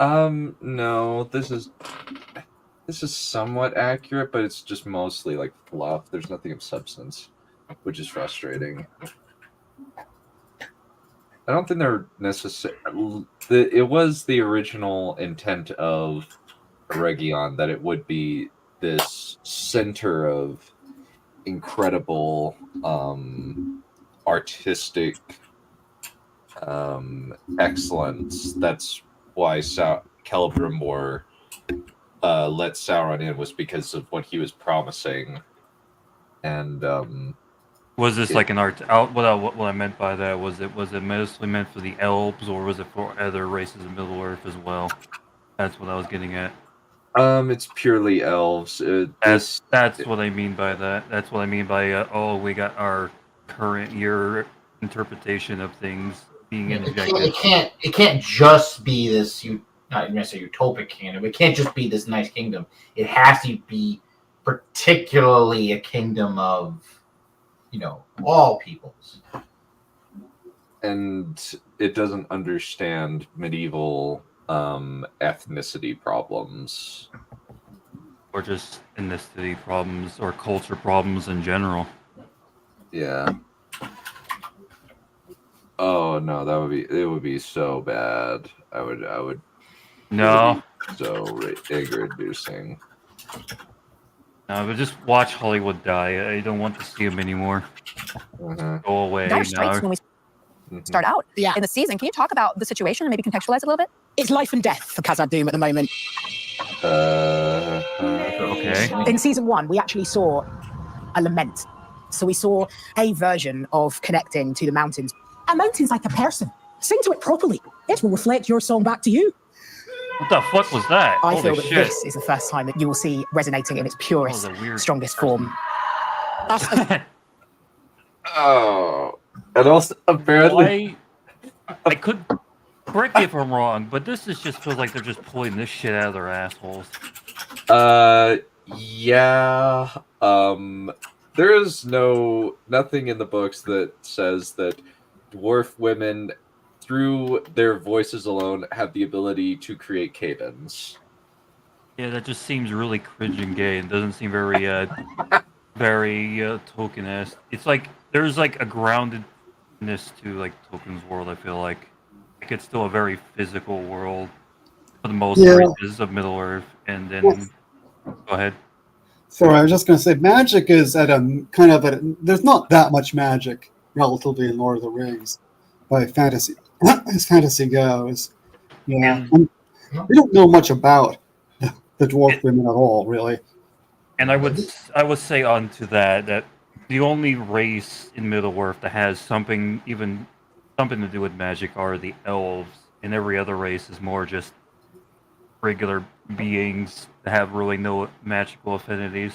No, this is somewhat accurate, but it's just mostly like fluff. There's nothing of substance, which is frustrating. I don't think they're necessary. It was the original intent of Eregion that it would be this center of incredible artistic excellence. That's why Celebrimbor let Sauron in, was because of what he was promising. And Was this like an art? What I meant by that was it mostly meant for the elves, or was it for other races in Middle Earth as well? That's what I was getting at. It's purely elves. That's what I mean by that. That's what I mean by we got our current year interpretation of things being interjected. It can't just be this not necessarily utopic kingdom. It can't just be this nice kingdom. It has to be particularly a kingdom of all peoples. And it doesn't understand medieval ethnicity problems. Or just ethnicity problems or culture problems in general. Yeah. Oh no, it would be so bad. I would No. So anger-inducing. No, but just watch Hollywood die. I don't want to see him anymore. Go away. Dire Straits when we start out in the season. Can you talk about the situation and maybe contextualize it a little bit? It's life and death for Khazad-dûm at the moment. Okay. In season 1, we actually saw a lament. So we saw a version of connecting to the mountains. A mountain's like a person. Sing to it properly. It will reflect your song back to you. What the fuck was that? I Holy feel that shit. this is the first time that you will see resonating in its purest, strongest form. Oh, and also apparently, I could correct me if I'm wrong, but this just feels like they're just pulling this shit out of their assholes. Yeah. There is nothing in the books that says that dwarf women, through their voices alone, have the ability to create cavens. Yeah, that just seems really cringe and gay. It doesn't seem very, very Tolkien-esque. It's like there's like a groundedness to like Tolkien's world. I feel like it's still a very physical world for the most races of Middle Earth. And then, go ahead. Sorry, I was just going to say, magic is at a kind of there's not that much magic relatively in Lord of the Rings by fantasy as fantasy goes. Yeah, we don't know much about the dwarf women at all, really. And I would say onto that the only race in Middle Earth that has something to do with magic are the elves, and every other race is more just regular beings that have really no magical affinities.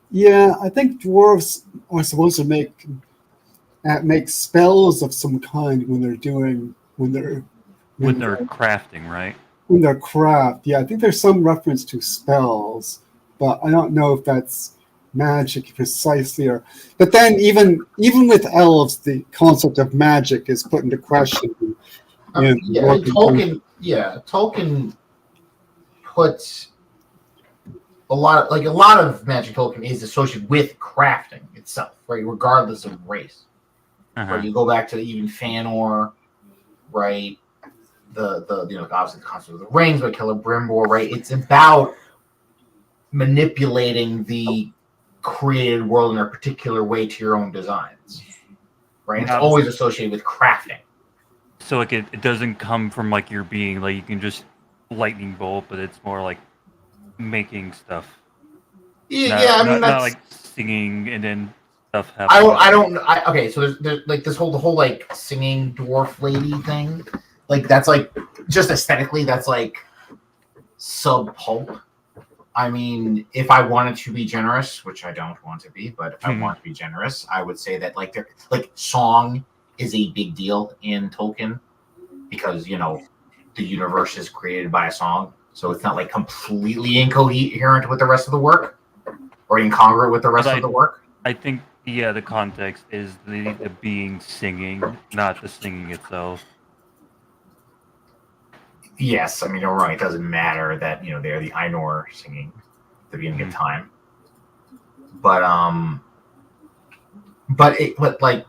Yeah, I think dwarves are supposed to make spells of some kind when they're crafting, right? In their craft. Yeah, I think there's some reference to spells, but I don't know if that's magic precisely. But then even with elves, the concept of magic is put into question. Tolkien puts a lot of magic Tolkien is associated with crafting itself, right? Regardless of race. Right? You go back to even Fëanor, right? The obviously the concept of the rings by Celebrimbor, right? It's about manipulating the created world in a particular way to your own designs, right? It's always associated with crafting. So like it doesn't come from like your being, like you can just lightning bolt, but it's more like making stuff. Not like singing and then stuff happens. Okay, so there's like the whole like singing dwarf lady thing. Like that's like just aesthetically, that's like sub pulp. I mean, if I wanted to be generous, which I don't want to be, but if I want to be generous, I would say that like song is a big deal in Tolkien because the universe is created by a song, so it's not like completely incoherent with the rest of the work or incongruent with the rest of the work. I think the context is the being singing, not the singing itself. Yes, I mean you're right. It doesn't matter that they're the Ainur singing at the beginning of time, but like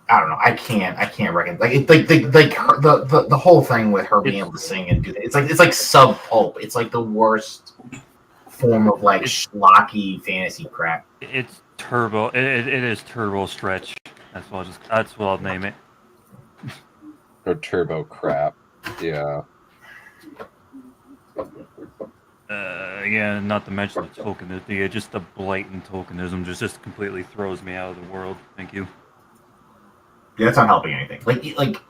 I don't know. I can't reckon like the whole thing with her being able to sing and do that. It's like sub pulp. It's like the worst form of like schlocky fantasy crap. It's turbo. It is turbo stretch. That's what I'll name it. Or turbo crap. Yeah. Yeah, not to mention the tokenism. Just the blatant tokenism just completely throws me out of the world. Thank you. Yeah, that's not helping anything. Like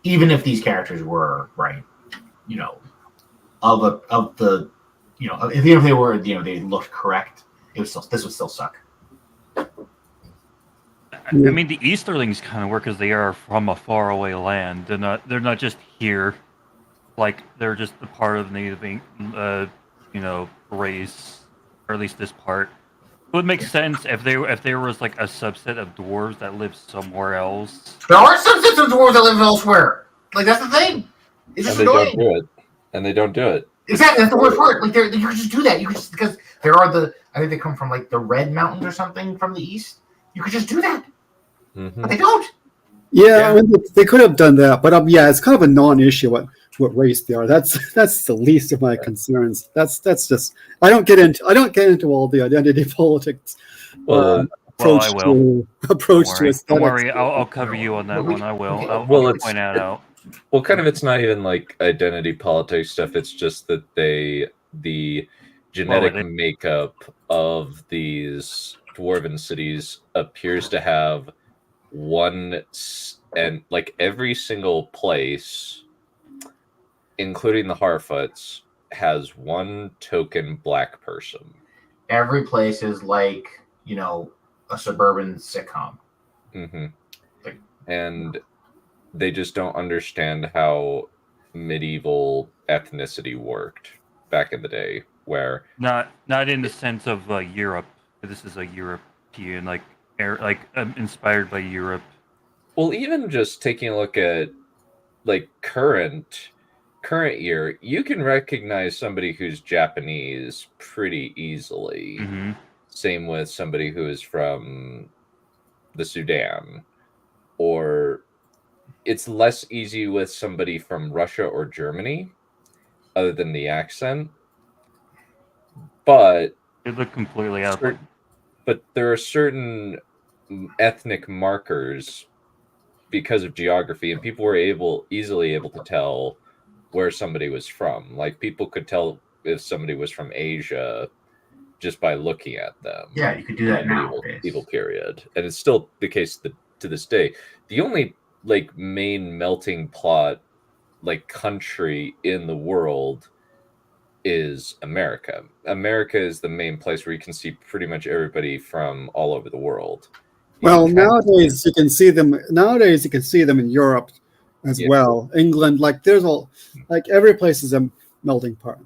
even if these characters were right, if they were, they looked correct, this would still suck. I mean, the Easterlings kind of work because they are from a faraway land. They're not just here, like they're just a part of the native, race, or at least this part. It would make sense if there was like a subset of dwarves that live somewhere else. There are subsets of dwarves that live elsewhere. Like that's the thing. It's just annoying. They don't do it. Exactly, that's the worst part. Like you can just do that. You can just because there are I think they come from like the Red Mountains or something from the east. You could just do that. But they don't. Yeah, I mean, they could have done that, but it's kind of a non-issue what race they are. That's the least of my concerns. That's just I don't get into all the identity politics. Approach to aesthetics. Don't worry, I'll cover you on that one. I will. I'll point that out. Well, kind of, it's not even like identity politics stuff. It's just that the genetic makeup of these dwarven cities appears to have one, and like every single place, including the Harfoots, has one token black person. Every place is like a suburban sitcom. And they just don't understand how medieval ethnicity worked back in the day, where not in the sense of Europe. This is a European inspired by Europe. Well, even just taking a look at like current current year, you can recognize somebody who's Japanese pretty easily. Mm-hmm. Same with somebody who is from the Sudan, or it's less easy with somebody from Russia or Germany, other than the accent. But They look completely out. But there are certain ethnic markers because of geography, and people were easily able to tell where somebody was from. Like, people could tell if somebody was from Asia just by looking at them. Yeah, you could do that in now. Medieval period, and it's still the case to this day. The only like main melting pot like country in the world is America. America is the main place where you can see pretty much everybody from all over the world. Well, nowadays you can see them. Nowadays you can see them in Europe as well. England, like like every place is a melting pot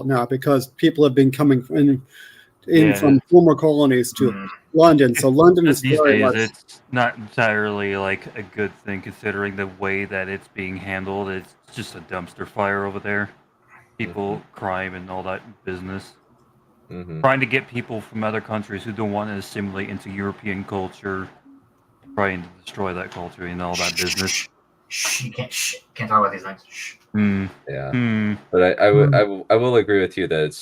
now, because people have been coming in from former colonies to London. So London is These very days, much. it's not entirely like a good thing considering the way that it's being handled. It's just a dumpster fire over there. People, crime, and all that business. Trying to get people from other countries who don't want to assimilate into European culture, trying to destroy that culture and all that business. You can't talk about these things. Yeah, but I will agree with you that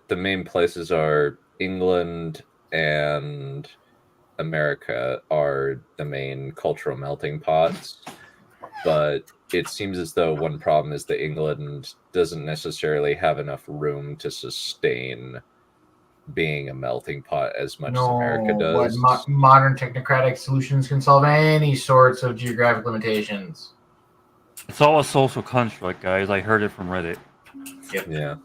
the main places are England and America are the main cultural melting pots, but it seems as though one problem is that England doesn't necessarily have enough room to sustain being a melting pot as much as America does. But modern technocratic solutions can solve any sorts of geographic limitations. It's all a social construct, guys. I heard it from Reddit. Yeah.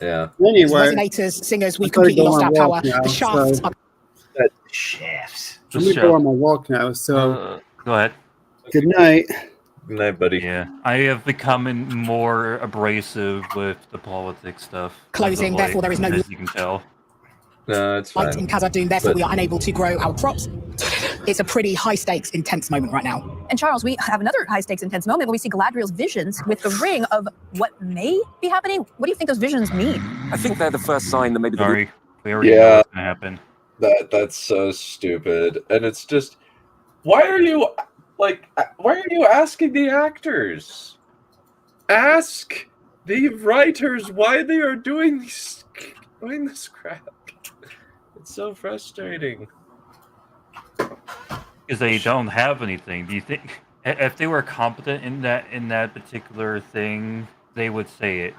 Yeah. Anyway, resonators, singers, we've completely lost our power. The shafts are shafts. Let me go on my walk now. So go ahead. Good night. Good night, buddy. Yeah, I have become more abrasive with the politics stuff. closing, therefore there is no as you can tell. No, it's light fine. in Khazad-dûm, therefore we are unable to grow our crops. It's a pretty high-stakes, intense moment right now. And Charles, we have another high-stakes, intense moment where we see Galadriel's visions with the ring of what may be happening. What do you think those visions mean? I think they're the first sign that maybe. Sorry, we already know what's gonna happen. That's so stupid, and it's just why are you asking the actors? Ask the writers why they are doing this crap. It's so frustrating. Because they don't have anything. Do you think if they were competent in that particular thing, they would say it?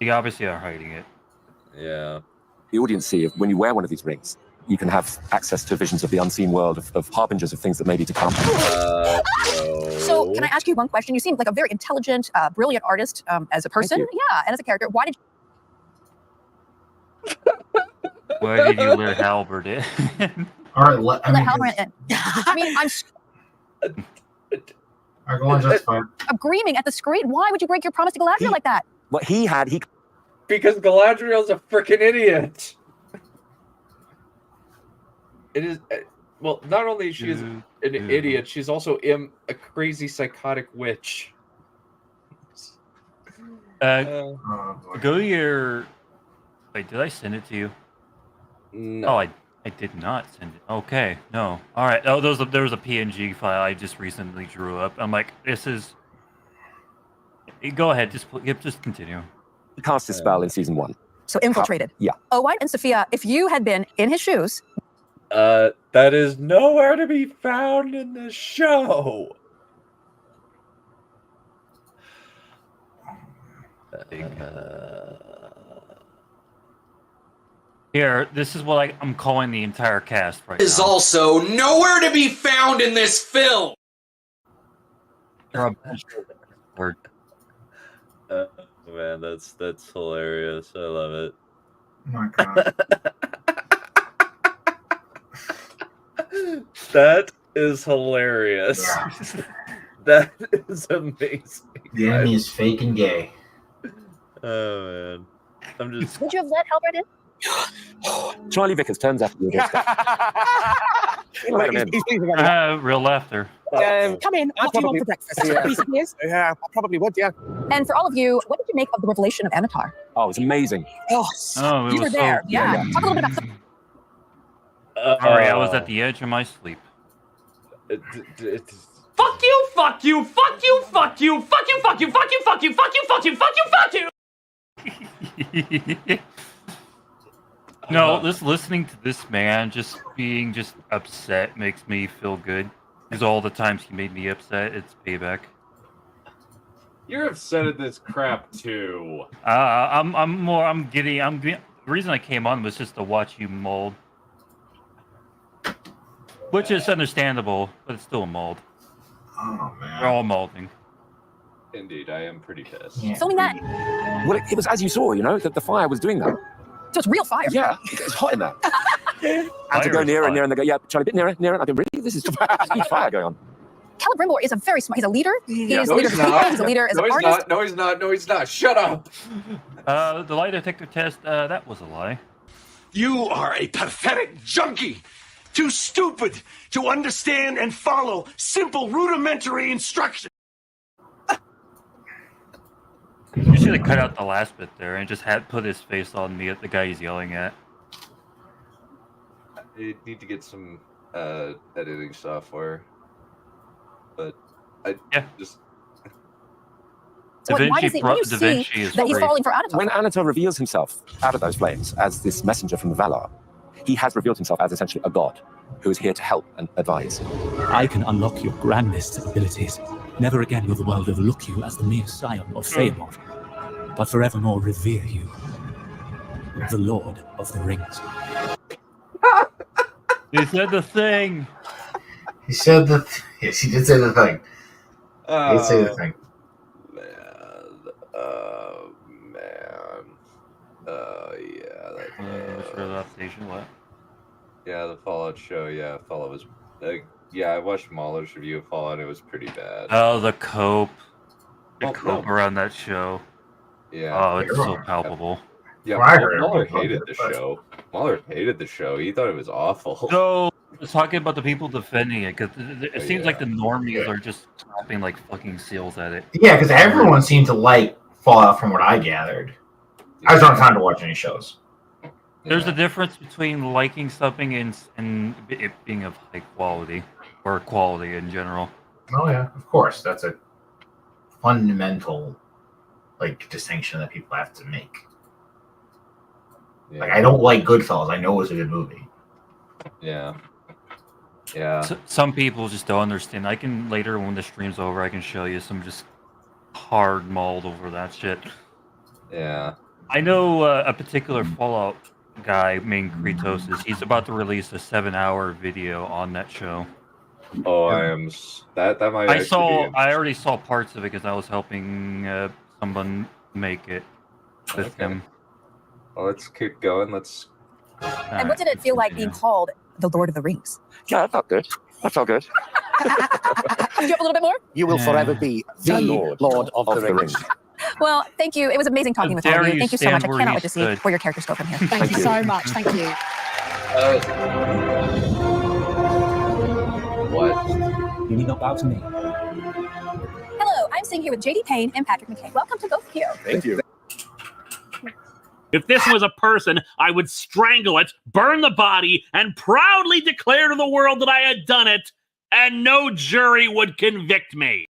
They obviously are hiding it. Yeah. The audience see when you wear one of these rings, you can have access to visions of the unseen world, of harbingers of things that may be to come. No. So, can I ask you one question? You seem like a very intelligent, brilliant artist as a person. Yeah, and as a character. Why did Why did you let Halberd in? All right, let Halberd in? I mean, I'm going just fine. Agreeing at the screen. Why would you break your promise to Galadriel like that? What he because Galadriel's a freaking idiot. It is well. Not only is she an idiot, she's also a crazy psychotic witch. Go to your. Wait, did I send it to you? No. Oh, I did not send it. Okay, no. All right. Oh, there was a PNG file I just recently drew up. I'm like, this is. Go ahead. Just continue. He cast his spell in season 1. So infiltrated. Yeah. Owain and Sophia, if you had been in his shoes. That is nowhere to be found in the show. Here, this is what I'm calling the entire cast right Is now. also nowhere to be found in this film. Word. Man, that's hilarious. I love it. Oh my god. That is hilarious. Yeah. That is amazing. The enemy is fake and gay. Oh man, I'm just. Would you have let Halberd in? Charlie Vickers turns out to be a good guy. Real laughter. Come in. What do you want for breakfast? Yeah. A piece of ears? Yeah, I probably would, yeah. And for all of you, what did you make of the revelation of Anatar? Oh, it was amazing. Oh, Oh, it You were was there. so. Yeah. Talk a little bit about Sorry, I was at the edge of my sleep. Fuck you, fuck you, fuck you, fuck you, fuck you, fuck you, fuck you, fuck you, fuck you, fuck you, fuck you, fuck you. No, just listening to this man just being just upset makes me feel good. Because all the times he made me upset, it's payback. You're upset at this crap too. The reason I came on was just to watch you mold. Which is understandable, but it's still a mold. Oh, man. We're all molding. Indeed, I am pretty pissed. that. Filming that. Well, it was as you saw, that the fire was doing that. So it's real fire. Yeah, it's hot in there. And to go nearer and nearer, and they go, yeah, Charlie, a bit nearer, nearer. And I go, really? This is huge fire going on. Celebrimbor is a very smart. He's a leader. He's a No, leader. he's not. He's a leader as No, an he's artist. not. No, he's not. No, he's not. Shut up. The lie detector test, that was a lie. You are a pathetic junkie. Too stupid to understand and follow simple rudimentary instructions. You should have cut out the last bit there and just put his face on the guy he's yelling at. You need to get some editing software. But I just... So why does he see that he's falling for Anatar? When Anatar reveals himself out of those flames as this messenger from the Valar, he has revealed himself as essentially a god who is here to help and advise. I can unlock your grandest abilities. Never again will the world overlook you as the mere scion of Feanor, but forevermore revere you, the Lord of the Rings. He said the thing. He said yes, he did say the thing. He did say the thing. What? Yeah, the Fallout show. Yeah, Fallout was. Yeah, I watched Mahler's review of Fallout. It was pretty bad. Oh, the cope. The cope around that show. Yeah. Oh, it's so palpable. Yeah, Mahler hated the show. Mahler hated the show. He thought it was awful. No, I was talking about the people defending it because it seems like the normies are just clapping like fucking seals at it. Yeah, because everyone seemed to like Fallout from what I gathered. I just don't have time to watch any shows. There's a difference between liking something and it being of high quality or quality in general. Oh yeah, of course. That's a fundamental distinction that people have to make. Yeah. Like, I don't like Goodfellas. I know it's a good movie. Yeah. Yeah. Some people just don't understand. I can later when the stream's over, I can show you some just hard mold over that shit. Yeah. I know a particular Fallout guy named Kratos. He's about to release a 7-hour video on that show. Oh, I am. That might. I already saw parts of it because I was helping someone make it with him. Well, let's keep going. Let's. And what did it feel like being called the Lord of the Rings? Yeah, that felt good. That felt good. Did you have a little bit more? You will forever be the Lord of the Rings. Well, thank you. It was amazing talking with all of you. Thank you so much. I cannot wait to see where your characters go from here. Thank you so much. Thank you. What? You need not bow to me. Hello, I'm sitting here with JD Payne and Patrick McKay. Welcome to both of you. Thank you. If this was a person, I would strangle it, burn the body, and proudly declare to the world that I had done it, and no jury would convict me.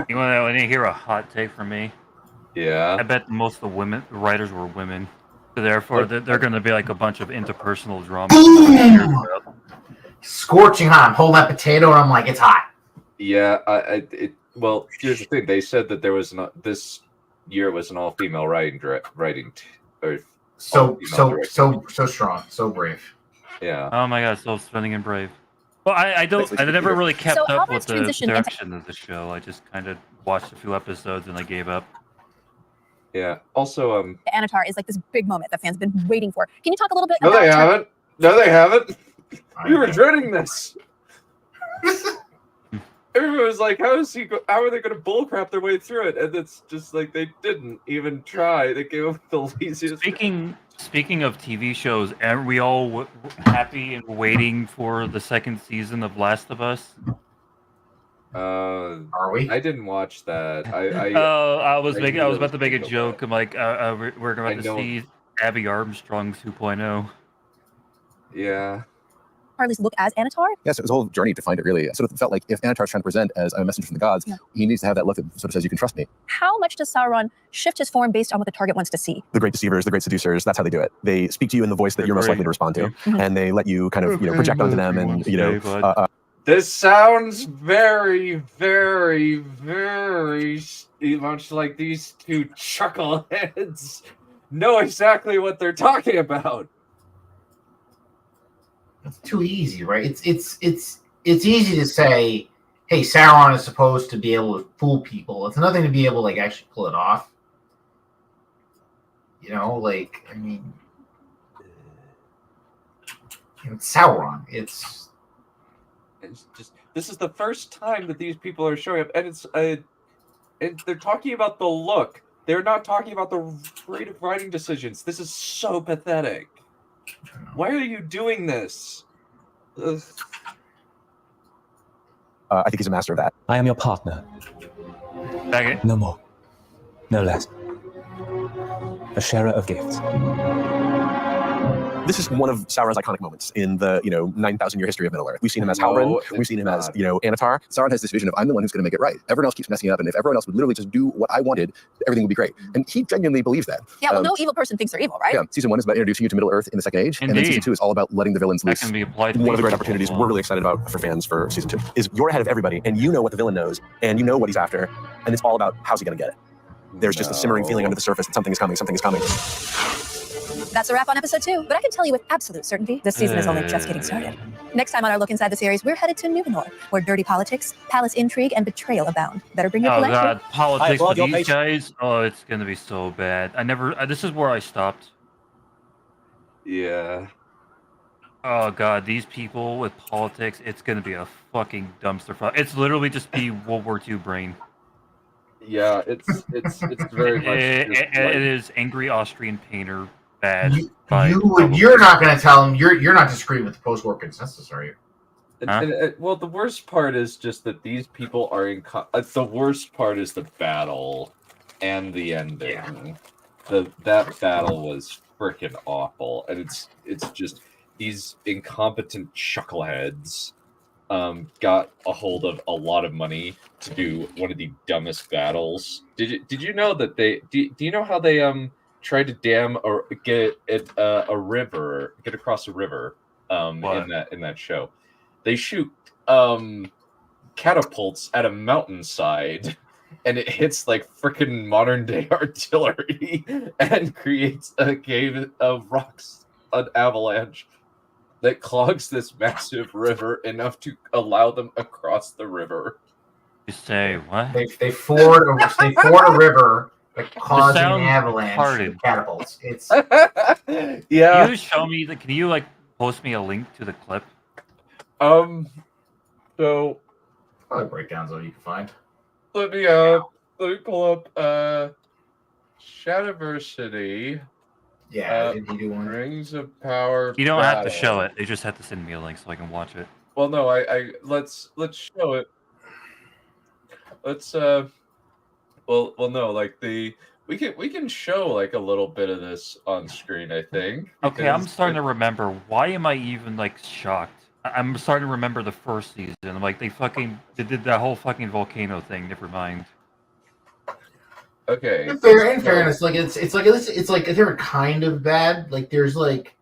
You want to hear a hot take from me? Yeah. I bet most of the writers were women. So therefore, they're going to be like a bunch of interpersonal drama. Scorching hot. I'm holding that potato, and I'm like, it's hot. Yeah. Well, here's the thing. They said that there was not this year was an all-female writing or so strong, so brave. Yeah. Oh my god, so stunning and brave. Well, I never really kept up with the direction of the show. I just kind of watched a few episodes and I gave up. Yeah. Also, Anatar is like this big moment that fans have been waiting for. Can you talk a little bit No, about they haven't. No, they haven't. We were dreading this. Everyone was like, how are they going to bullcrap their way through it? And it's just like they didn't even try. They gave up the easiest. Speaking of TV shows, are we all happy and waiting for the second season of Last of Us? Are we? I didn't watch that. I was knew about there to make a was joke. I'm like, we're about to know. see Abby Armstrong 2.0. Yeah. Or at least look as Anatar. Yes, it was a whole journey to find it, really. I sort of felt like if Anatar's trying to present as a messenger from the gods, he needs to have that look that sort of says, you can trust me. How much does Sauron shift his form based on what the target wants to see? The great deceivers, the great seducers, that's how they do it. They speak to you in the voice that you're most likely to respond to, and they let you kind of, project onto them and, This sounds very, very, very much like these two chuckleheads know exactly what they're talking about. It's too easy, right? It's easy to say, hey, Sauron is supposed to be able to fool people. It's another thing to be able to like actually pull it off. I mean, it's Sauron. It's just this is the first time that these people are showing up, and and they're talking about the look. They're not talking about the creative writing decisions. This is so pathetic. Why are you doing this? I think he's a master of that. I am your partner. Okay. No more. No less. A sharer of gifts. This is one of Sauron's iconic moments in the 9,000-year history of Middle-earth. We've seen him as Halbrand. We've seen him as Anatar. Sauron has this vision of I'm the one who's going to make it right. Everyone else keeps messing up, and if everyone else would literally just do what I wanted, everything would be great. And he genuinely believes that. Yeah, well, no evil person thinks they're evil, right? Yeah, season 1 is about introducing you to Middle-earth in the Second Age, and then season 2 is all about letting the villains loose. That can be applied to one of the great opportunities we're really excited about for fans for season 2 is you're ahead of everybody, and you know what the villain knows, and you know what he's after, and it's all about how's he going to get it. There's just a simmering feeling under the surface that something is coming, something is coming. That's a wrap on episode 2, but I can tell you with absolute certainty, this season is only just getting started. Next time on our look inside the series, we're headed to Numenor, where dirty politics, palace intrigue, and betrayal abound. Better bring your collection. God, politics with these guys. Oh, it's gonna be so bad. This is where I stopped. Yeah. Oh god, these people with politics, it's gonna be a fucking dumpster fire. It's literally just be World War II brain. Yeah, it's very much. It is angry Austrian painter bad. You're not going to tell him. You're not disagreeing with the post-war consensus, are you? Well, the worst part is just that these people are in. The worst part is the battle and the ending. Yeah. That battle was freaking awful, and it's just these incompetent chuckleheads got a hold of a lot of money to do one of the dumbest battles. Did you know that do you know how they tried to dam or get across a river in that show? They shoot catapults at a mountainside, and it hits like freaking modern day artillery and creates a cave of rocks, an avalanche that clogs this massive river enough to allow them across the river. You say what? They ford a river that causes an avalanche with catapults. It's yeah. Can you show me can you like post me a link to the clip? So probably breakdowns that you can find. Let me pull up Shadiversity. Yeah, did you do one? Rings of Power. You don't have to show it. They just have to send me a link so I can watch it. Well, no, let's show it. Let's no, like we can show like a little bit of this on screen, I think. Okay, I'm starting to remember. Why am I even like shocked? I'm starting to remember the first season. Like they did that whole fucking volcano thing. Never mind. Okay. In fairness, like it's like a different kind of bad. Like there's like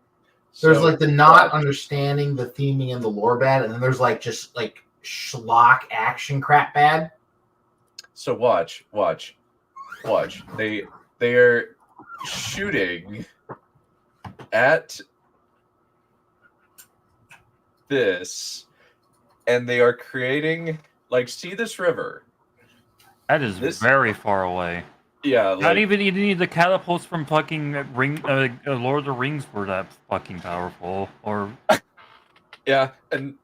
the not understanding the theming and the lore bad, and then there's like just like schlock action crap bad. So watch. They're shooting at this, and they are creating see this river. That is very far away. Yeah, not even you need the catapults from fucking Lord of the Rings were that fucking powerful. Or yeah, and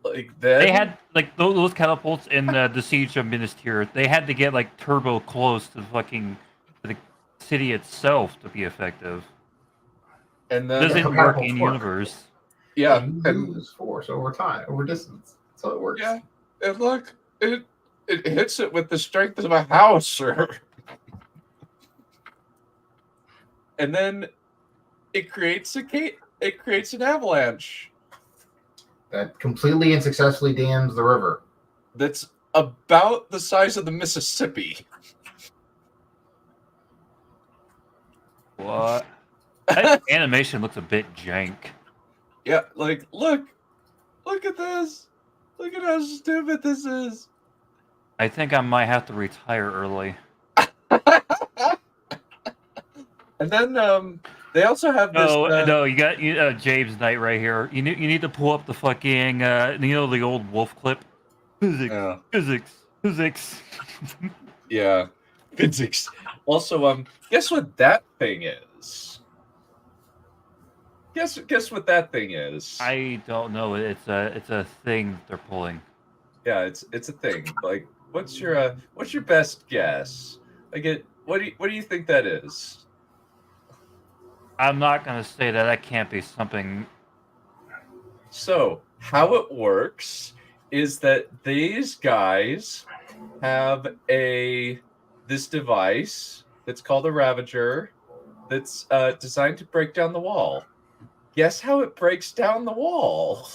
then they had those catapults in the Siege of Minas Tirith. They had to get turbo close to the city itself to be effective. And then it doesn't work in universe. Yeah, and lose force over time, over distance. That's how it works. Yeah, and look, It hits it with the strength of a house, sir. And then it creates an avalanche that completely and successfully dams the river. That's about the size of the Mississippi. What? That animation looks a bit jank. Yeah, like look at this. Look at how stupid this is. I think I might have to retire early. And then they also have this. No, you got James Knight right here. You need to pull up the fucking the old wolf clip. Physics. Yeah, physics. Also, guess what that thing is? Guess what that thing is? I don't know. It's a thing they're pulling. Yeah, it's a thing. Like, what's your best guess? What do you think that is? I'm not gonna say that. That can't be something. So how it works is that these guys have this device that's called a Ravager that's designed to break down the wall. Guess how it breaks down the wall?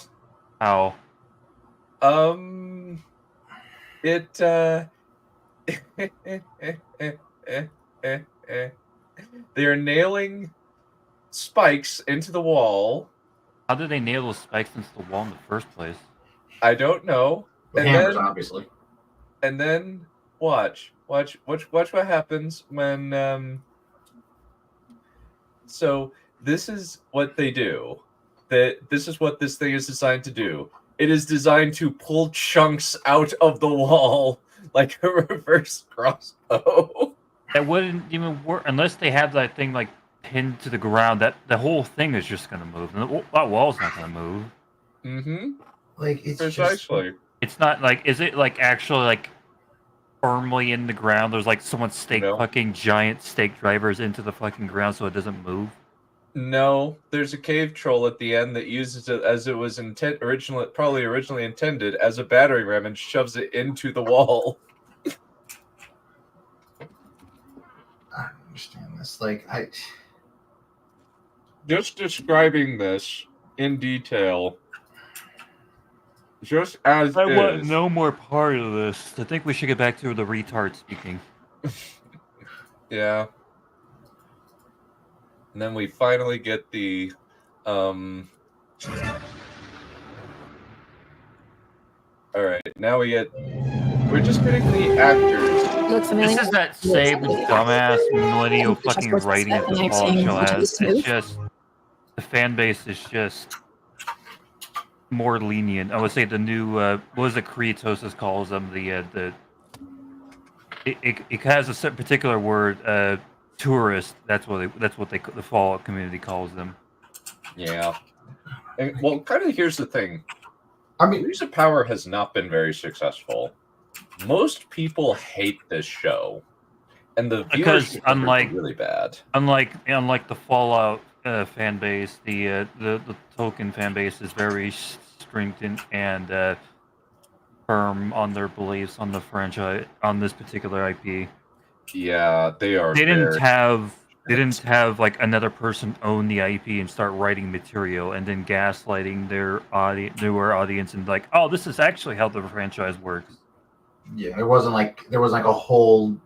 How? They're nailing spikes into the wall. How did they nail those spikes into the wall in the first place? I don't know. With hammers, obviously. And then watch what happens when. So this is what they do. This is what this thing is designed to do. It is designed to pull chunks out of the wall like a reverse crossbow. That wouldn't even work unless they have that thing like pinned to the ground. That the whole thing is just going to move. And that wall's not going to move. Mm-hmm. Like it's precisely. It's not like. Is it like actually like firmly in the ground? There's like someone fucking giant stake drivers into the fucking ground so it doesn't move. No, there's a cave troll at the end that uses it as it was originally intended as a battering ram and shoves it into the wall. I don't understand this. Like just describing this in detail. Just as I want no more part of this. I think we should get back to the retard speaking. Yeah. And then we finally get the Alright, now we're just getting the actors. Look familiar? This is that same dumbass millennial fucking writing that the Paul show has. It's just the fan base is just more lenient. I would say the new what was it Creatosis calls them it has a certain particular word tourist. That's what the Fallout community calls them. Yeah. And, well, kind of here's the thing. I mean, Rings of Power has not been very successful. Most people hate this show, and the viewership is really bad. Unlike the Fallout fan base, the Tolkien fan base is very stringent and firm on their beliefs on the franchise, on this particular IP. Yeah, they are. They didn't have like another person own the IP and start writing material and then gaslighting their newer audience and like, oh, this is actually how the franchise works. Yeah, there was a whole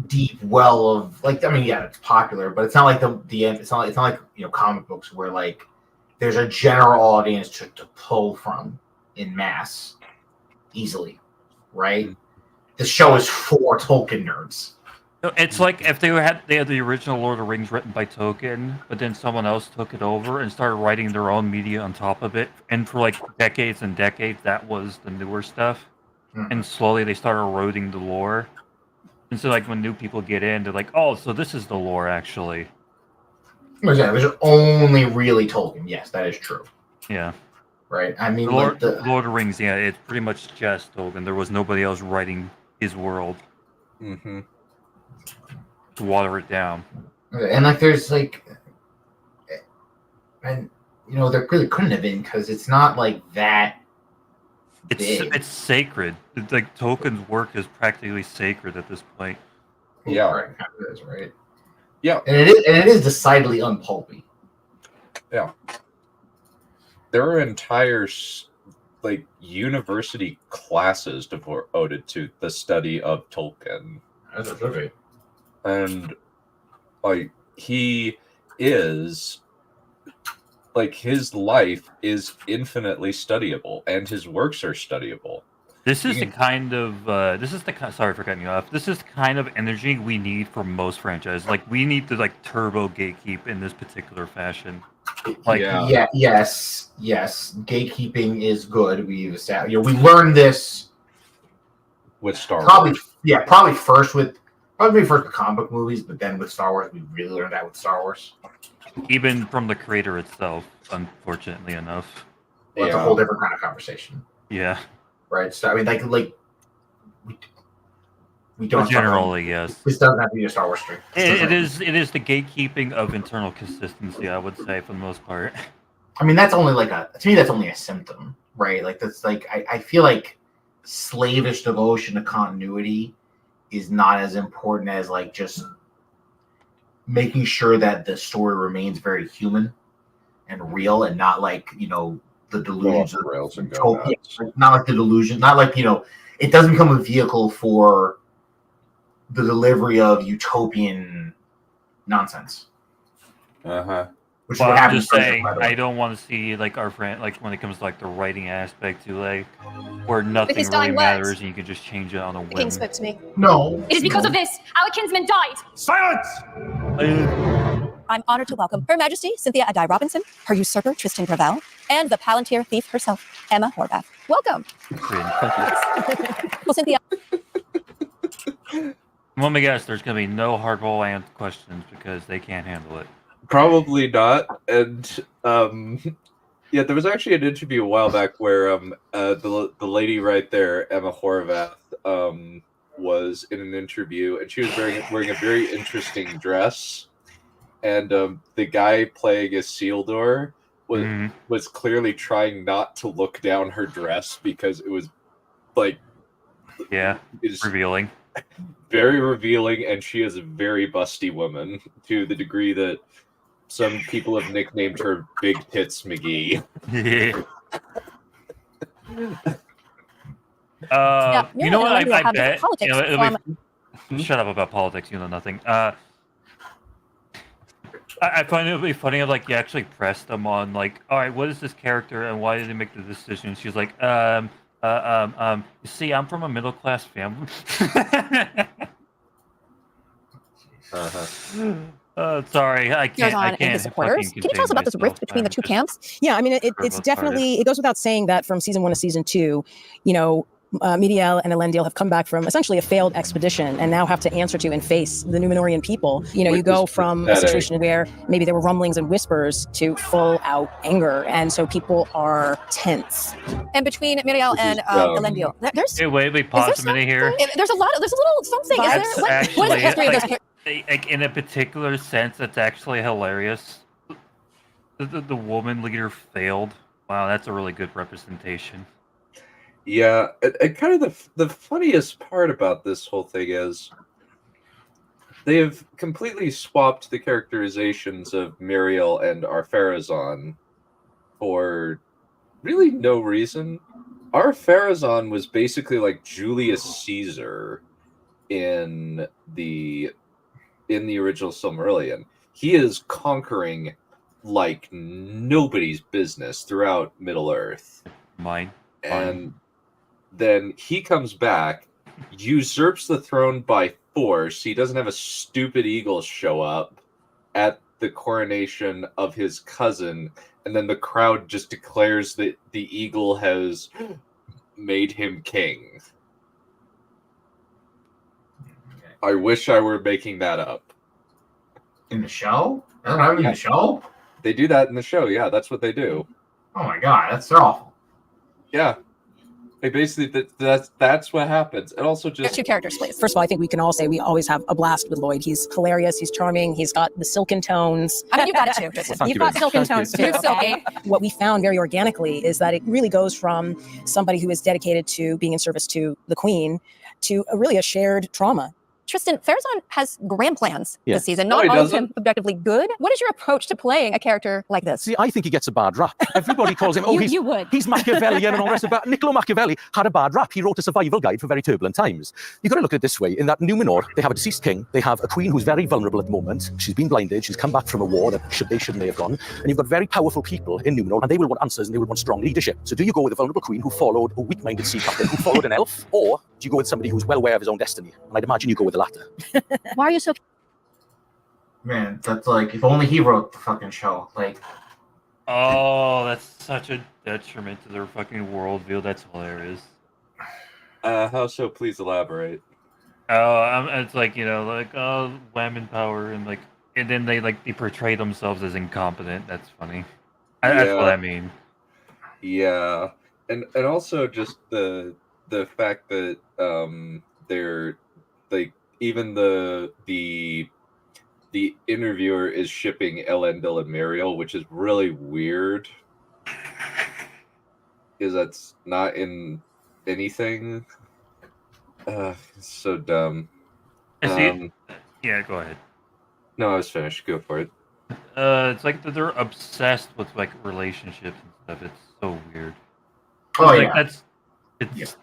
deep well of like. I mean, yeah, it's popular, but it's not like it's not like comic books where like there's a general audience to pull from in mass easily, right? The show is for Tolkien nerds. It's like if they had the original Lord of the Rings written by Tolkien, but then someone else took it over and started writing their own media on top of it, and for like decades and decades, that was the newer stuff. Mm-hmm. And slowly they started eroding the lore. And so like when new people get in, they're like, oh, so this is the lore actually. Yeah, there's only really Tolkien. Yes, that is true. Yeah. Right. I mean, Lord of the Rings. Yeah, it's pretty much just Tolkien. There was nobody else writing his world. Mm-hmm. To water it down. And like, there's like, and there really couldn't have been because it's not like that It's sacred. It's like Tolkien's work is practically sacred at this point. Yeah. Right, it is, right? Yeah. And it is decidedly unpulpy. Yeah. There are entire like university classes devoted to the study of Tolkien. That's a trivia. And like he is like his life is infinitely studyable and his works are studyable. This is the kind of sorry for cutting you off. This is the kind of energy we need for most franchises. Like we need to like turbo gatekeep in this particular fashion. Like yes. Gatekeeping is good. We've established, we learned this with Star Wars. Probably first with comic book movies, but then with Star Wars, we really learned that with Star Wars. Even from the creator itself, unfortunately enough. Well, that's a whole different kind of conversation. Yeah. Right. So I mean, like we don't generally, yes. This doesn't have to be a Star Wars stream. It is the gatekeeping of internal consistency, I would say, for the most part. I mean, that's only to me that's only a symptom, right? Like that's like I feel like slavish devotion to continuity is not as important as like just making sure that the story remains very human and real and not like, the delusions of utopia. Not like the delusion, not like, it doesn't become a vehicle for the delivery of utopian nonsense. Which is Well, what I'm happens. just saying, I don't want to see like our friend, like when it comes to like the writing aspect to like where nothing his really dying matters words. and you can just change it on a The king whim. spoke to me. No. It is because of this. Our kinsman died. Silence! I'm honored to welcome Her Majesty Cynthia Adai Robinson, her usurper Tristan Gravel, and the Palantir thief herself, Emma Horvath. Welcome. Well, Cynthia. Let me guess, there's going to be no hardball answer questions because they can't handle it. Probably not. And there was actually an interview a while back where the lady right there, Emma Horvath, was in an interview and she was wearing a very interesting dress. And the guy playing Isildur was clearly trying not to look down her dress because it was like revealing. Very revealing, and she is a very busty woman to the degree that some people have nicknamed her Big Tits McGee. You know what? I bet. Politics, Shut up about politics. You know nothing. I find it would be funny if like you actually press them on like, all right, what is this character and why did they make the decision? She's like, you see, I'm from a middle class family. Sorry, I can't. I can't. His supporters. Can you tell us about this rift between the two camps? Yeah, I mean, it's definitely, it goes without saying that from season 1 to season 2, Mediel and Elendil have come back from essentially a failed expedition and now have to answer to and face the Numenorian people. You go from a situation where maybe there were rumblings and whispers to full out anger, and so people are tense. And between Miriel and Elendil, there's wait, pause a minute here. There's a little something. Is there, what is the history of those characters? Like in a particular sense, that's actually hilarious. The woman leader failed. Wow, that's a really good representation. Yeah, and kind of the funniest part about this whole thing is they have completely swapped the characterizations of Miriel and Ar-Pharazôn for really no reason. Ar-Pharazôn was basically like Julius Caesar in the original Silmarillion. He is conquering like nobody's business throughout Middle-earth. Mine. And then he comes back, usurps the throne by force. He doesn't have a stupid eagle show up at the coronation of his cousin, and then the crowd just declares that the eagle has made him king. I wish I were making that up. In the show? That's what happened in the show? They do that in the show, yeah, that's what they do. Oh my god, they're awful. Yeah. Like basically, that's what happens. And also just two characters, please. First of all, I think we can all say we always have a blast with Lloyd. He's hilarious. He's charming. He's got the silken tones. I mean, you got it too. Thank You've you got very much. silken Thank tones you. too. Okay? What we found very organically is that it really goes from somebody who is dedicated to being in service to the Queen to really a shared trauma. Tristan, Farazan has grand plans Yeah. this season. No, Not he all of doesn't. him objectively good. What is your approach to playing a character like this? See, I think he gets a bad rap. Everybody calls him, You would. he's Machiavellian and all the rest of that. Niccolo Machiavelli had a bad rap. He wrote a survival guide for very turbulent times. You've got to look at it this way. In that Numenor, they have a deceased king. They have a queen who's very vulnerable at the moment. She's been blinded. She's come back from a war that shouldn't they have gone. And you've got very powerful people in Numenor, and they will want answers and they will want strong leadership. So do you go with a vulnerable queen who followed a weak-minded sea captain who followed an elf? Or do you go with somebody who's well aware of his own destiny? And I'd imagine you go with the latter. Why are you so... Man, that's like, if only he wrote the fucking show. Like, Oh, that's such a detriment to their fucking worldview. That's hilarious. how so? Please elaborate. It's like, women power and then they portray themselves as incompetent. That's funny. That's what I mean. Yeah, and also just the fact that they're like even the interviewer is shipping Elendil and Muriel, which is really weird. Because that's not in anything. It's so dumb. Yeah, go ahead. No, I was finished. Go for it. It's like that they're obsessed with relationships and stuff. It's so weird. Oh, It's yeah. It's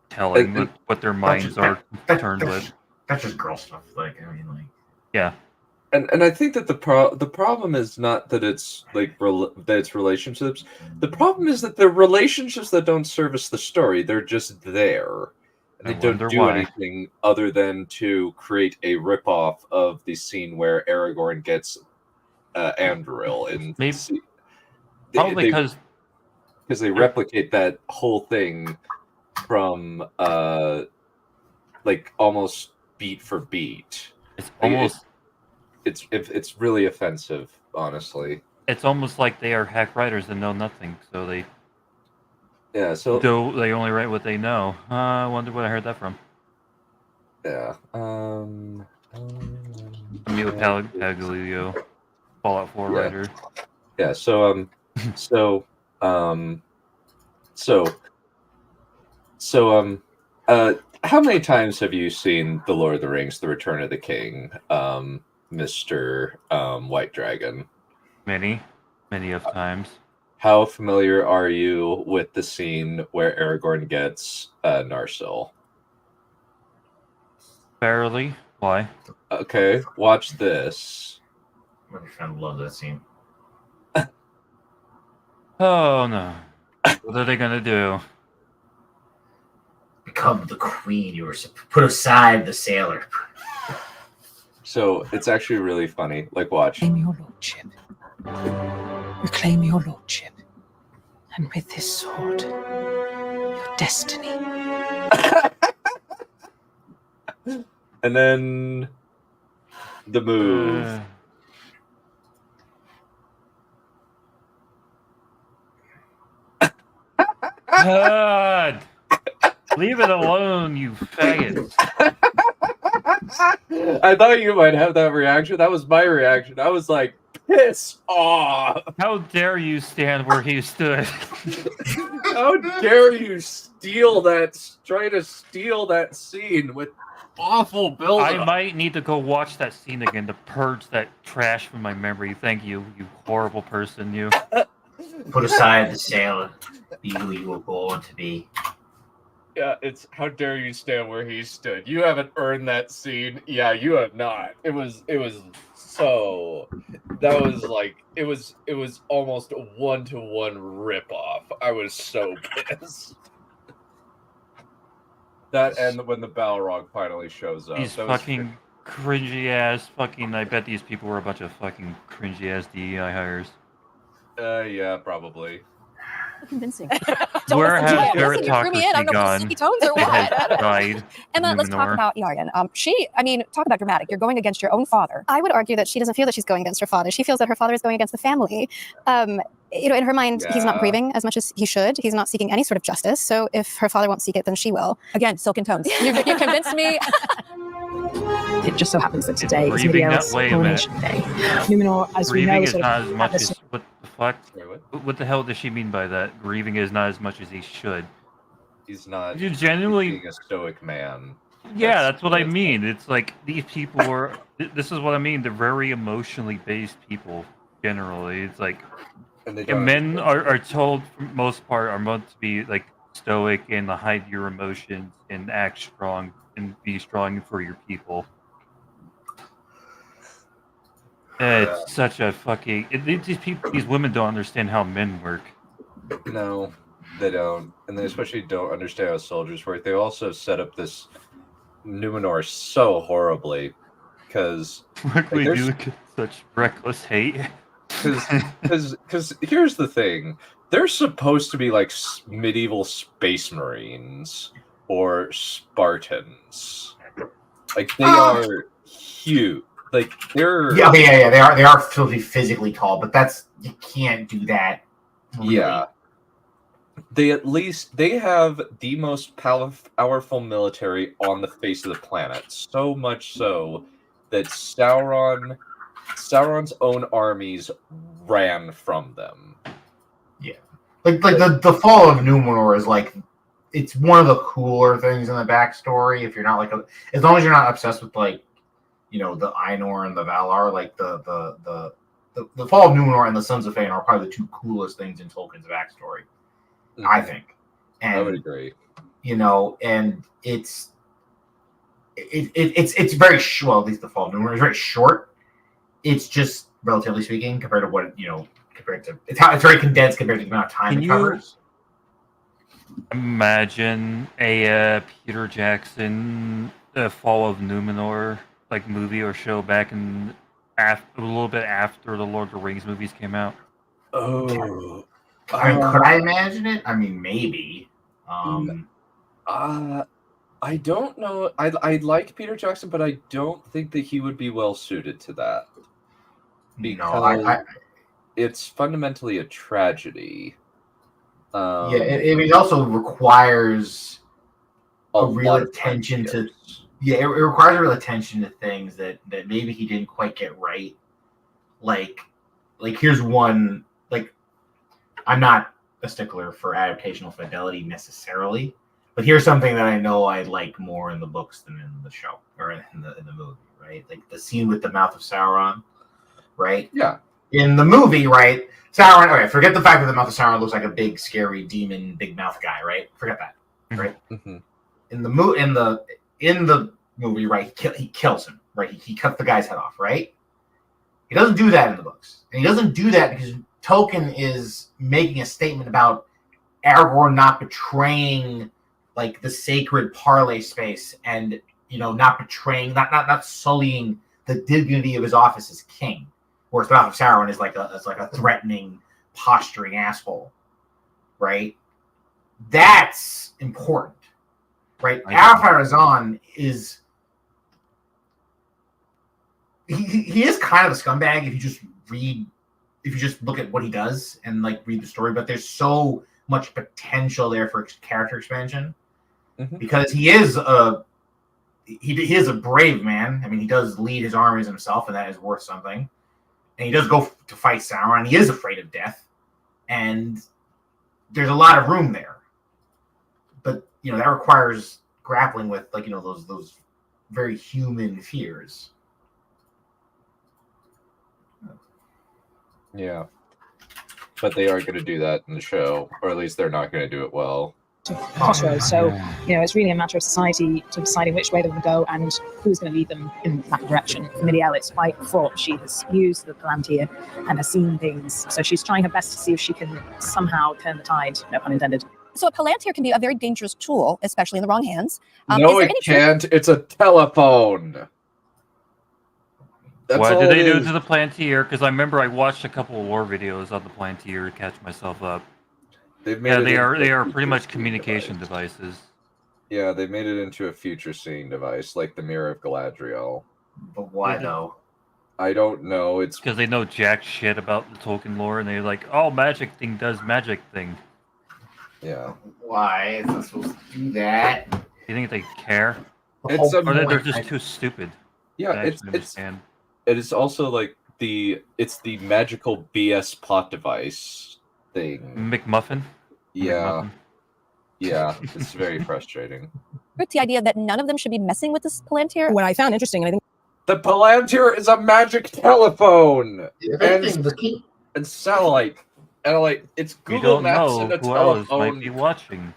telling what their minds are turned with. That's just girl stuff. Like, I mean, like. Yeah. And I think that the problem is not that it's that it's relationships. The problem is that they're relationships that don't service the story. They're just there. And they don't do anything other than to create a ripoff of the scene where Aragorn gets Anduril. And Probably because they replicate that whole thing from almost beat for beat. It's almost it's really offensive, honestly. It's almost like they are hack writers and know nothing, so they so they only write what they know. I wonder what I heard that from. Yeah. Emilio Pagliulo, Fallout 4 writer. Yeah. How many times have you seen The Lord of the Rings: The Return of the King, Mr. White Dragon? Many of times. How familiar are you with the scene where Aragorn gets Narsil? Barely. Why? Okay, watch this. My friend loves that scene. Oh no. What are they gonna do? Become the queen. You were put aside the sailor. So it's actually really funny. Like, watch. Reclaim your lordship. Reclaim your lordship. And with this sword, your destiny. And then the move. God! Leave it alone, you faggots. I thought you might have that reaction. That was my reaction. I was like, piss off. How dare you stand where he stood? How dare you try to steal that scene with awful build. I might need to go watch that scene again to purge that trash from my memory. Thank you, you horrible person, you. Put aside the sailor. Be who you were born to be. Yeah, it's how dare you stand where he stood. You haven't earned that scene. Yeah, you have not. It was so that was like it was almost a 1-to-1 ripoff. I was so pissed. That and when the Balrog finally shows up. These fucking cringy ass fucking. I bet these people were a bunch of fucking cringy ass DEI hires. Yeah, probably. Convincing. Where has you threw me in. I don't know if it's sticky tones or what. Died. Emma, let's talk about Yarden. Talk about dramatic. You're going against your own father. I would argue that she doesn't feel that she's going against her father. She feels that her father is going against the family. in her mind, he's not grieving as much as he should. He's not seeking any sort of justice. So if her father won't seek it, then she will. Again, silken tones. You convinced me. It just so happens that today is Grieving Miriel's wait a minute. coronation day. Numenor, as we know, Grieving is is sort not of as at much this. as what the fuck? What the hell does she mean by that? Grieving is not as much as he should. He's not. You genuinely being a stoic man. Yeah, that's what I mean. It's like these people are. This is what I mean. They're very emotionally based people. Generally, it's like men are told, for the most part, are meant to be like stoic and hide your emotions and act strong and be strong for your people. It's such a fucking. These women don't understand how men work. No, they don't, and they especially don't understand how soldiers work. They also set up this Numenor so horribly because We do look at such reckless hate. Because here's the thing: they're supposed to be like medieval space marines or Spartans. Like they are huge. Like they're yeah. They are physically tall, but you can't do that. Really. Yeah. They have the most powerful military on the face of the planet. So much so that Sauron's own armies ran from them. Yeah. Like the fall of Numenor is like it's one of the cooler things in the backstory. If you're not like as long as you're not obsessed with like, the Ainur and the Valar, like the fall of Numenor and the Sons of Feanor are probably the two coolest things in Tolkien's backstory. I think. And, I would agree. And it's very short. Well, at least the fall of Numenor is very short. It's just relatively speaking compared to what compared to it's very condensed compared to the amount of time it covers. Imagine a Peter Jackson Fall of Numenor like movie or show back in a little bit after the Lord of the Rings movies came out. Oh. I mean, could I imagine it? I mean, maybe. I don't know. I like Peter Jackson, but I don't think that he would be well suited to that. Because it's fundamentally a tragedy. It also requires a real attention to. Yeah, it requires a real attention to things that maybe he didn't quite get right. Like here's one. Like, I'm not a stickler for adaptational fidelity necessarily, but here's something that I know I like more in the books than in the show or in the movie. Right, like the scene with the mouth of Sauron. Right. Yeah. In the movie, right, Sauron. Okay, forget the fact that the mouth of Sauron looks like a big, scary demon, big mouth guy. Right. Forget that. Right. Mm-hmm. In the movie, right, he kills him. Right. He cuts the guy's head off. Right. He doesn't do that in the books, and he doesn't do that because Tolkien is making a statement about Aragorn not betraying like the sacred parley space, and not betraying, not sullying the dignity of his office as king. Whereas the mouth of Sauron is like a threatening, posturing asshole, right? That's important, right? Ar-Pharazôn is he is kind of a scumbag if you just look at what he does and like read the story. But there's so much potential there for character expansion because he is a brave man. I mean, he does lead his armies himself, and that is worth something. And he does go to fight Sauron. He is afraid of death, and there's a lot of room there. But that requires grappling with those very human fears. Yeah, but they aren't going to do that in the show, or at least they're not going to do it well. Crossroads. So, it's really a matter of society to deciding which way they will go and who's going to lead them in that direction. For Miriel, it's quite fraught. She has used the Palantir and has seen things. So she's trying her best to see if she can somehow turn the tide, no pun intended. So a Palantir can be a very dangerous tool, especially in the wrong hands. No, it can't. It's a telephone. What did they do to the Palantir? Because I remember I watched a couple of war videos on the Palantir to catch myself up. They are pretty much communication devices. Yeah, they made it into a future seeing device, like the Mirror of Galadriel. But why though? I don't know. It's because they know jack shit about the Tolkien lore, and they're like, "Oh, magic thing does magic thing." Yeah. Why? It's not supposed to do that. You think they care? It's Or they're just too stupid. Yeah, to actually understand. It is also like it's the magical BS plot device thing. McMuffin. Yeah. McMuffin. Yeah, it's very frustrating. It's the idea that none of them should be messing with this Palantir. What I found interesting, and I think The Palantir is a magic telephone and satellite. And like it's We Google don't Maps know and a who else telephone. might be watching.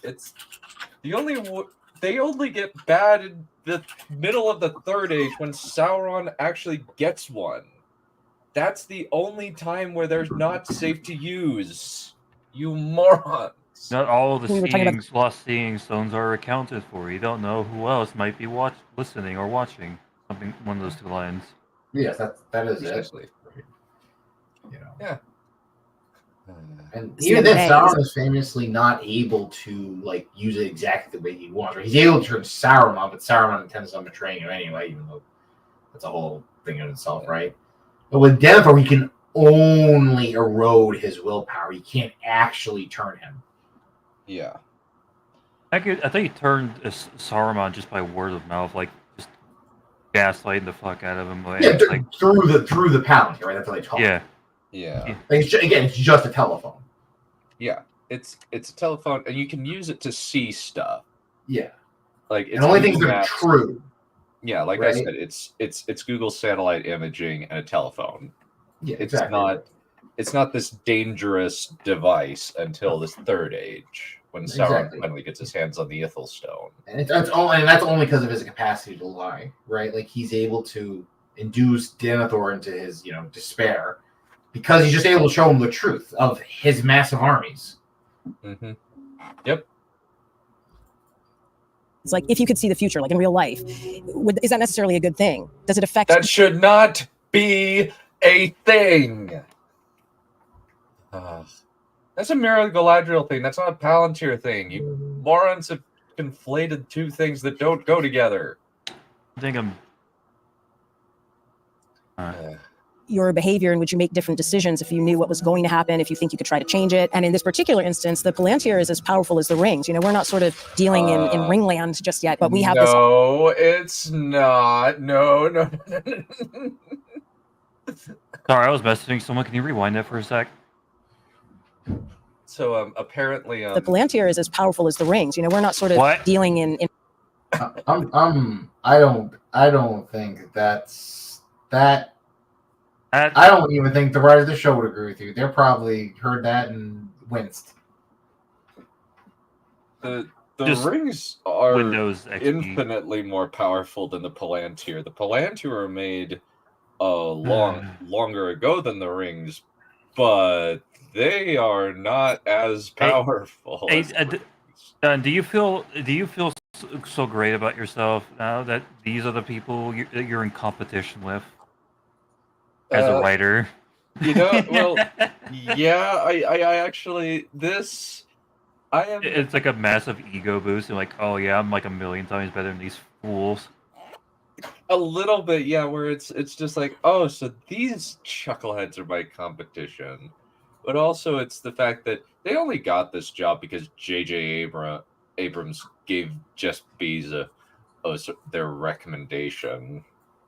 It's the they only get bad in the middle of the Third Age when Sauron actually gets one. That's the only time where they're not safe to use. You morons. Not all of the We were talking about- lost seeing stones are accounted for. You don't know who else might be listening or watching something. One of those two lines. Yes, that is Precisely. it. You know. Yeah. And It's even the then, other day. Sauron is famously not able to like use it exactly the way he wants. Or he's able to turn Sauron, but Sauron intends on betraying him anyway, even though that's a whole thing in itself, right? But with Denethor, he can only erode his willpower. He can't actually turn him. Yeah. I thought you turned Saruman just by word of mouth, like just gaslighting the fuck out of him. Yeah, like, through the Palantir, right? That's how they talk. yeah. Yeah. Like, it's just a telephone. Yeah. It's a telephone, and you can use it to see stuff. Yeah. Like it's And only things Google that are Maps. true. Yeah, like right? I said, it's Google satellite imaging and a telephone. Yeah, It's exactly. it's not this dangerous device until this Third Age when Sauron Exactly. finally gets his hands on the Ithil Stone. And that's only because of his capacity to lie, right? Like he's able to induce Denethor into his, despair because he's just able to show him the truth of his massive armies. Mm-hmm. Yep. It's like if you could see the future, like in real life, is that necessarily a good thing? Does it affect? That should not be a thing. That's a Mirror Galadriel thing. That's not a Palantir thing. You morons have conflated two things that don't go together. I think I'm. Your behavior and would you make different decisions if you knew what was going to happen, if you think you could try to change it? And in this particular instance, the Palantir is as powerful as the rings. We're not sort of dealing in ringland just yet, but we have this. No, it's not. No. Sorry, I was messaging someone. Can you rewind that for a sec? So apparently The Palantir is as powerful as the rings. We're not sort of What? dealing in. I don't think that's that. I don't even think the writers of the show would agree with you. They're probably heard that and winced. The Just rings are Windows XP. infinitely more powerful than the Palantir. The Palantir were made longer ago than the rings, but they are not as powerful. Hey, do you feel so great about yourself now that these are the people that you're in competition with as a writer? Well, yeah, I actually I am. It's like a massive ego boost. And like, oh yeah, I'm like a million times better than these fools. A little bit, yeah, where it's just like, oh, so these chuckleheads are my competition. But also it's the fact that they only got this job because J.J. Abrams gave Jeff Bezos their recommendation.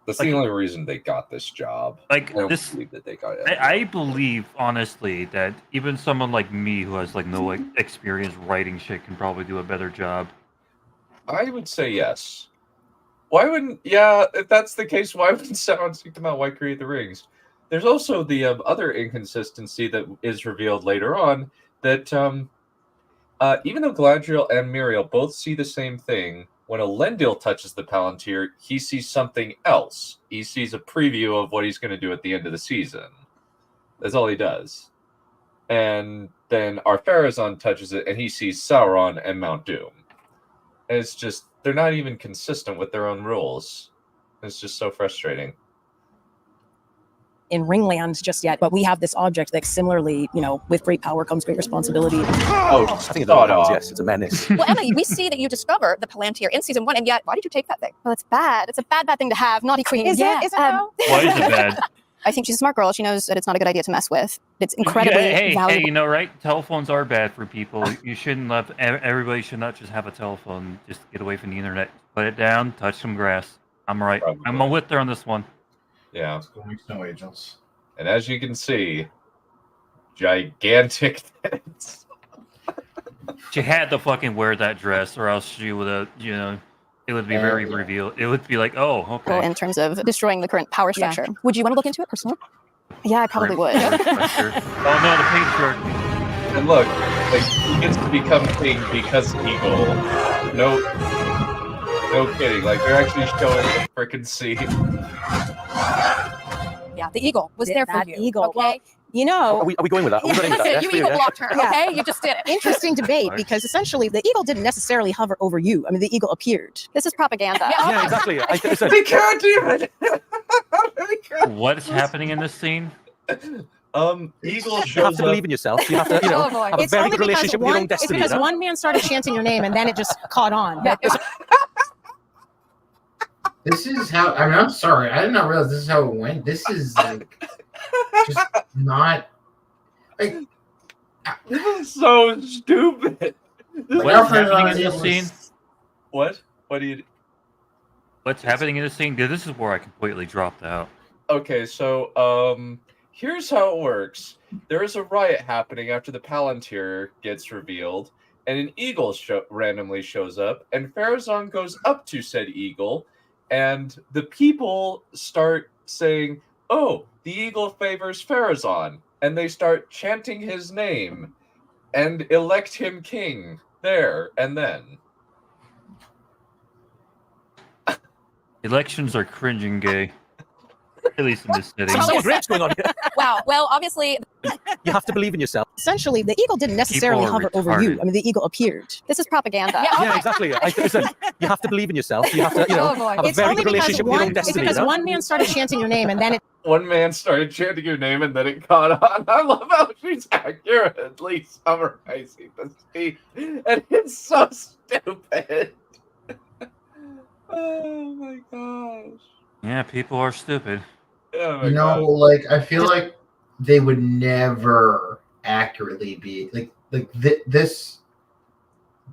That's the only reason they got this job. Like I don't this, believe that they got it. I believe honestly that even someone like me who has like no experience writing shit can probably do a better job. I would say yes. Why wouldn't? Yeah, if that's the case, why wouldn't Sauron seek them out? Why create the rings? There's also the other inconsistency that is revealed later on that even though Galadriel and Muriel both see the same thing, when Elendil touches the Palantir, he sees something else. He sees a preview of what he's going to do at the end of the season. That's all he does. And then Ar-Pharazôn touches it, and he sees Sauron and Mount Doom. And it's just, they're not even consistent with their own rules. It's just so frustrating. in Ringland just yet, but we have this object that similarly, with great power comes great responsibility. Oh, I think it's Annals, yes, it's a menace. Well, Emily, we see that you discover the Palantir in season 1, and yet why did you take that thing? Well, it's bad. It's a bad thing to have. Naughty queen. Is it? Is it though? Why is it bad? I think she's a smart girl. She knows that it's not a good idea to mess with. It's incredibly valuable. Right? Telephones are bad for people. You shouldn't let everybody should not just have a telephone. Just get away from the internet. Put it down. Touch some grass. I'm right. Probably. I'm with her on this one. Yeah. Snow Agents. And as you can see, gigantic tits. She had to fucking wear that dress, or else she would have, it would be very revealed. It would be like, oh, okay. In terms of destroying the current power structure. Would you want to look into it personally? Yeah, I probably would. Oh no, the patriarch. And look, he gets to become king because Eagle. No kidding. They're actually showing the frickin' scene. Yeah, the eagle was there for you. Eagle. Okay. Are we going with that? Are we going with that? You eagle blocked her. Okay, you just did it. Interesting debate, because essentially the eagle didn't necessarily hover over you. I mean, the eagle appeared. This is propaganda. Yeah, exactly. They can't do it. What's happening in this scene? Eagle shows You have to believe in yourself. You have to, have a very good relationship with your own It's destiny. because one man started chanting your name and then it just caught on. Yeah. This is how. I mean, I'm sorry. I did not realize this is how it went. This is just not. This is so stupid. What's happening in this scene? What? What do you? What's happening in this scene? This is where I completely dropped out. Okay, so here's how it works. There is a riot happening after the Palantir gets revealed, and an eagle randomly shows up, and Farazan goes up to said eagle, and the people start saying, "Oh, the eagle favors Farazan," and they start chanting his name and elect him king there and then. Elections are cringing gay. At least in this city. What's going on here? Wow. Well, obviously, You have to believe in yourself. Essentially, the eagle didn't necessarily People are hover over you. retarded. I mean, the eagle appeared. This is propaganda. Yeah, exactly. Listen, you have to believe in yourself. You have to, Oh, boy. have a It's very only good because relationship with your own it's destiny. because one man started chanting your name and then it. One man started chanting your name and then it caught on. I love how she's accurately summarizing the scene. And it's so stupid. Oh my gosh. Yeah, people are stupid. Oh my You know, God. I feel like they would never accurately be this.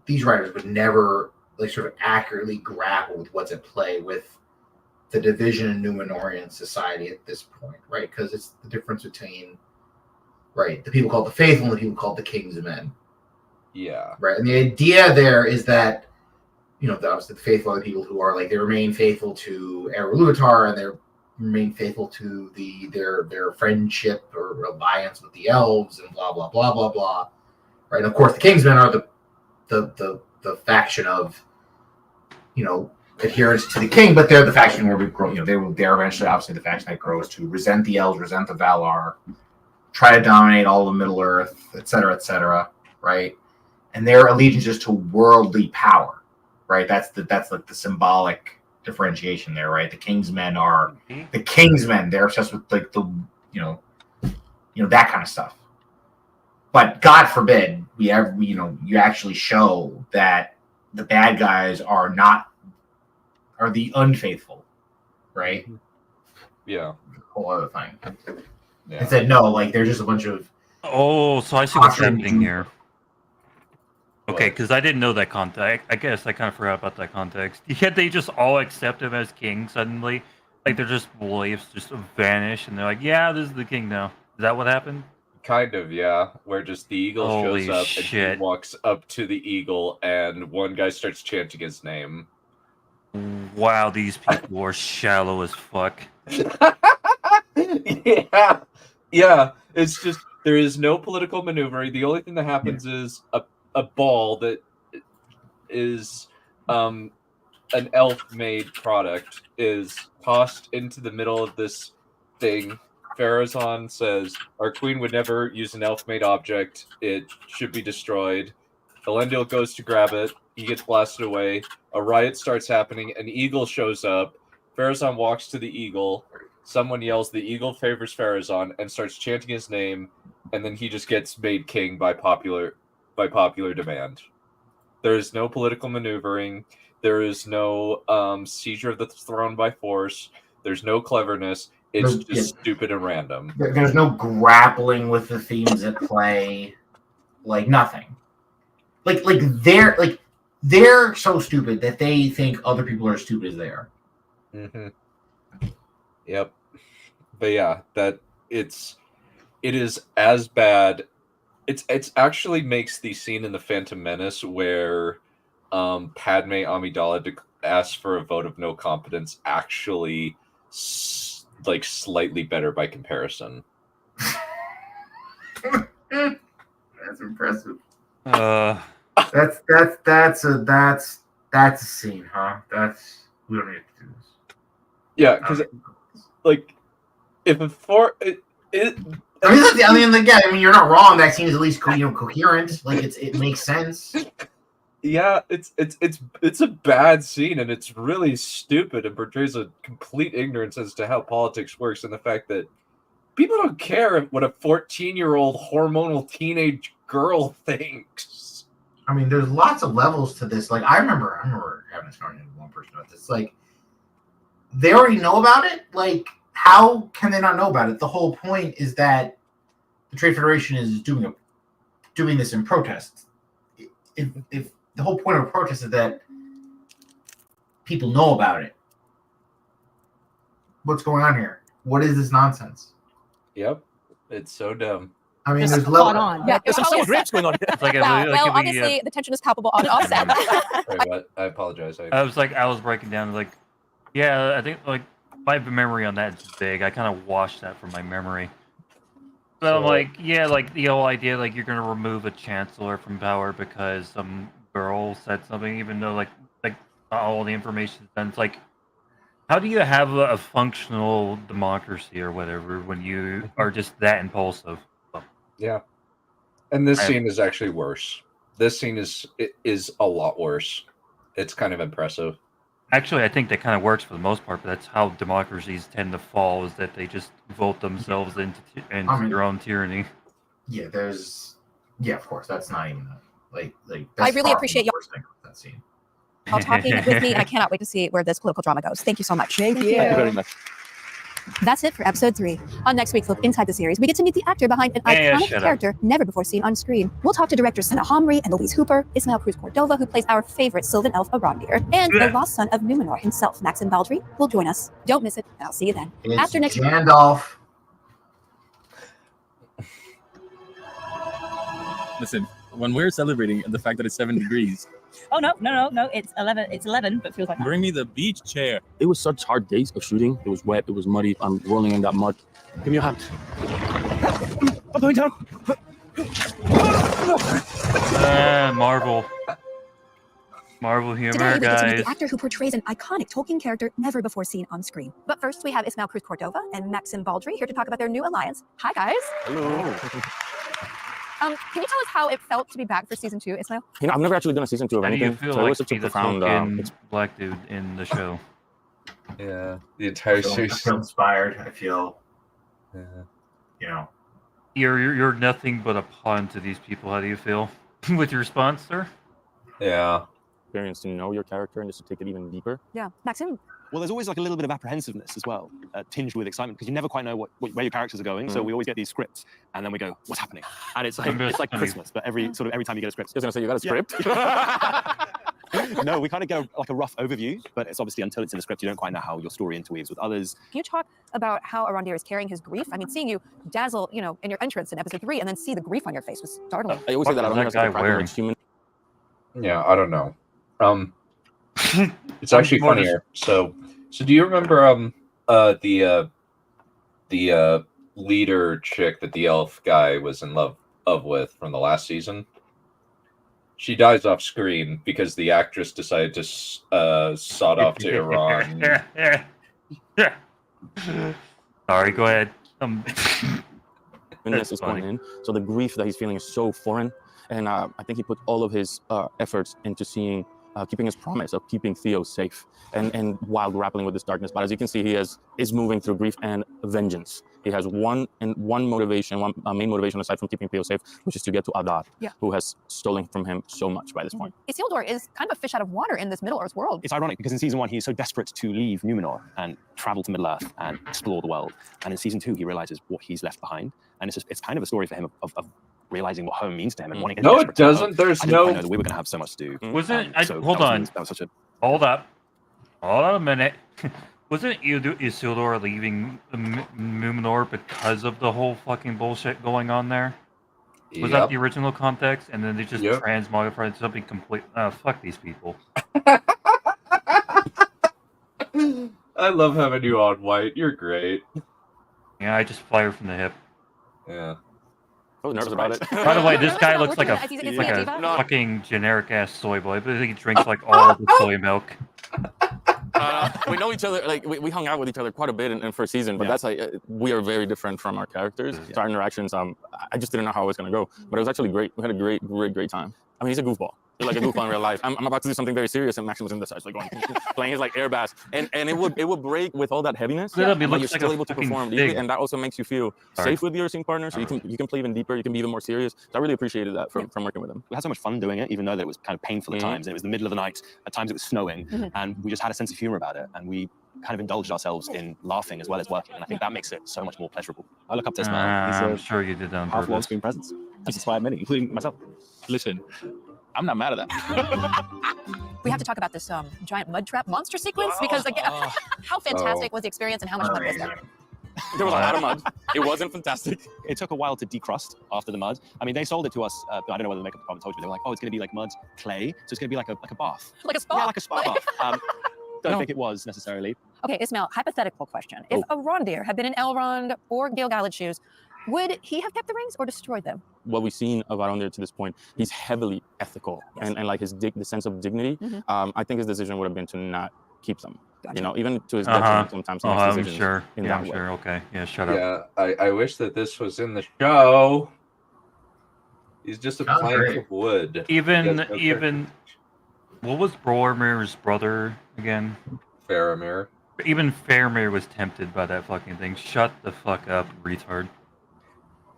These writers would never sort of accurately grapple with what's at play with the division in Numenorian society at this point, right? Because it's the difference between the people called the faithful and the people called the kings of men. Yeah. Right. And the idea there is that, obviously the faithful are the people who are they remain faithful to Eru-Luvatar and they remain faithful to their friendship or alliance with the elves and blah blah blah blah blah. Right. And of course the Kingsmen are the faction of adherence to the king, but they're the faction where we grow. They're eventually obviously the faction that grows to resent the elves, resent the Valar, try to dominate all of Middle Earth, etc., right? And their allegiance is to worldly power, right? That's the symbolic differentiation there, right? The Kingsmen are the Kingsmen. They're obsessed with that kind of stuff. But God forbid you actually show that the bad guys are the unfaithful, right? Yeah. Whole other thing. Yeah. And said no, they're just a bunch of. Oh, so I see what's happening here. Okay, because I didn't know that context. I guess I kind of forgot about that context. Yet they just all accept him as king suddenly. They're just slaves, just vanish, and they're like, "Yeah, this is the king now." Is that what happened? Kind of, yeah. Where just the eagle Holy shows up shit. and he walks up to the eagle, and one guy starts chanting his name. Wow, these people are shallow as fuck. Yeah. It's just there is no political maneuvering. The only thing that happens is a ball that is an elf-made product is tossed into the middle of this thing. Farazan says, "Our queen would never use an elf-made object. It should be destroyed." Elendil goes to grab it. He gets blasted away. A riot starts happening. An eagle shows up. Farazan walks to the eagle, someone yells "The eagle favors Farazan" and starts chanting his name, and then he just gets made king by popular demand. There is no political maneuvering. There is no seizure of the throne by force. There's no cleverness. It's just stupid and random. There's no grappling with the themes at play. Like nothing. Like they're so stupid that they think other people are as stupid as they are. Mm-hmm. Yep. But yeah, it is as bad. It's actually makes the scene in the Phantom Menace where Padme Amidala asks for a vote of no confidence actually like slightly better by comparison. That's impressive. That's a scene, huh? We don't need to do this. Yeah, because like if I mean, you're not wrong. That scene is at least coherent. Like it makes sense. Yeah, it's a bad scene, and it's really stupid and portrays a complete ignorance as to how politics works, and the fact that people don't care what a 14-year-old hormonal teenage girl thinks. I mean, there's lots of levels to this. Like I remember having this conversation with one person about this. Like they already know about it. Like how can they not know about it? The whole point is that the Trade Federation is doing this in protest. If the whole point of a protest is that people know about it, what's going on here? What is this nonsense? Yep, it's so dumb. I mean, There's there's on. Yeah, there's some grips going on. It's like well, obviously the tension is palpable on all sides. Sorry, what? I apologize. I was breaking down like, yeah, I think like my memory on that is big. I kind of washed that from my memory. But I'm like, yeah, like the whole idea, like you're gonna remove a chancellor from power because some girl said something, even though like all the information is done. It's like, how do you have a functional democracy or whatever when you are just that impulsive? Yeah, and this scene is actually worse. This scene is a lot worse. It's kind of impressive. Actually, I think that kind of works for the most part, but that's how democracies tend to fall, is that they just vote themselves into their own tyranny. Yeah, of course, that's not even like. That's I really appreciate y'all that scene. talking with me, and I cannot wait to see where this political drama goes. Thank you so much. Thank you. Thank you very much. That's it for episode 3. On next week's look inside the series, we get to meet the actor behind an iconic character never before seen on screen. We'll talk to directors Senna Homri and Louise Hooper, Ismael Cruz Cordova, who plays our favorite Sylvan elf Arondir, and the lost son of Numenor himself, Maxim Baldry, will join us. Don't miss it, and I'll see you then. It's After next Gandalf. Listen, when we're celebrating the fact that it's 7 degrees. Oh no! It's 11. It's 11, but feels like. Bring me the beach chair. It was such hard days of shooting. It was wet. It was muddy. I'm rolling in that mud. Give me your hand. I'm going down. Marvel humor, Today, we get to meet guys. the actor who portrays an iconic Tolkien character never before seen on screen. But first, we have Ismael Cruz Cordova and Maxim Baldry here to talk about their new alliance. Hi, guys. Hello. Can you tell us how it felt to be back for season 2, Ismael? You know, I've never actually done a season 2 of How do anything. you feel So it like was such to a be the profound. token black dude in the show? Yeah, the entire series. I feel inspired. I feel, You're nothing but a pawn to these people. How do you feel with your response, sir? Yeah. Experience to know your character and just to take it even deeper. Yeah, Maxim. Well, there's always like a little bit of apprehensiveness as well, tinged with excitement, because you never quite know where your characters are going. So we always get these scripts, and then we go, "What's happening?" And it's like Christmas, but every time you get a script. I was gonna say, you got a script? No, we kind of get like a rough overview, but it's obviously until it's in the script, you don't quite know how your story interweaves with others. Can you talk about how Arondir is carrying his grief? I mean, seeing you dazzle, in your entrance in episode 3, and then see the grief on your face was startling. I always say that Arondir is a privileged human. Yeah, I don't know. It's actually funnier. So do you remember the leader chick that the elf guy was in love with from the last season? She dies off screen because the actress decided to sod off to Iran. Sorry, go ahead. This is going in. So the grief that he's feeling is so foreign, and I think he put all of his efforts into seeing keeping his promise of keeping Theo safe, and while grappling with this darkness. But as you can see, he is moving through grief and vengeance. He has one motivation, one main motivation aside from keeping Theo safe, which is to get to Adar, who has stolen from him so much by this point. Isildur is kind of a fish out of water in this Middle-earth world. It's ironic because in season 1 he's so desperate to leave Numenor and travel to Middle-earth and explore the world, and in season 2 he realizes what he's left behind, and it's kind of a story for him of realizing what home means to him and wanting. No, it doesn't. There's I no. know that we were going to have so much to do. Wasn't Hold up, hold on a minute. Wasn't Isildur leaving Numenor because of the whole fucking bullshit going on there? Was that the original context? And then they just transmogrified something complete. Fuck these people. I love having you on, White. You're great. Yeah, I just fire from the hip. Yeah. I was nervous about it. By the way, this guy looks like a fucking generic ass soy boy, but he drinks like all the soy milk. We know each other, like we hung out with each other quite a bit in first season, but that's like we are very different from our characters. So our interactions, I just didn't know how it was gonna go, but it was actually great. We had a great time. I mean, he's a goofball. He's like a goofball in real life. I'm about to do something very serious, and Maximus in the side, like going, playing his like air bass, and it would break with all that heaviness. Yeah. But you're still able to perform deeply, and that also makes you feel safe with your scene partner. So you can play even deeper. You can be even more serious. So I really appreciated that from working with him. We had so much fun doing it, even though that it was kind of painful at times. It was the middle of the night. At times it was snowing, and we just had a sense of humor about it, and we kind of indulged ourselves in laughing as well as working, and I think that makes it so much more pleasurable. I look up to this man. I'm sure you did that on half purpose. on-screen presence. He's inspired many, including myself. Listen, I'm not mad at that. We have to talk about this giant mud trap monster sequence because again, how fantastic was the experience and how much fun was there? There was a lot of mud. It wasn't fantastic. It took a while to decrust after the mud. I mean, they sold it to us. I don't know whether the makeup department told you. They were like, "Oh, it's going to be like mud clay, so it's going to be like a bath, like a spa, yeah, like a spa bath." Don't think it was necessarily. Okay, Ismail, hypothetical question: if Arondir had been in Elrond or Gil-galad's shoes, would he have kept the rings or destroyed them? What we've seen of Arondir to this point, he's heavily ethical, and like the sense of dignity. I think his decision would have been to not keep them. Gotcha. You know, even to his detriment sometimes. He makes I'm decisions sure. in Yeah, that I'm way. sure. Okay. Yeah, shut up. Yeah, I wish that this was in the show. He's just a plank of wood. Even what was Boromir's brother again? Faramir. Even Faramir was tempted by that fucking thing. Shut the fuck up, retard.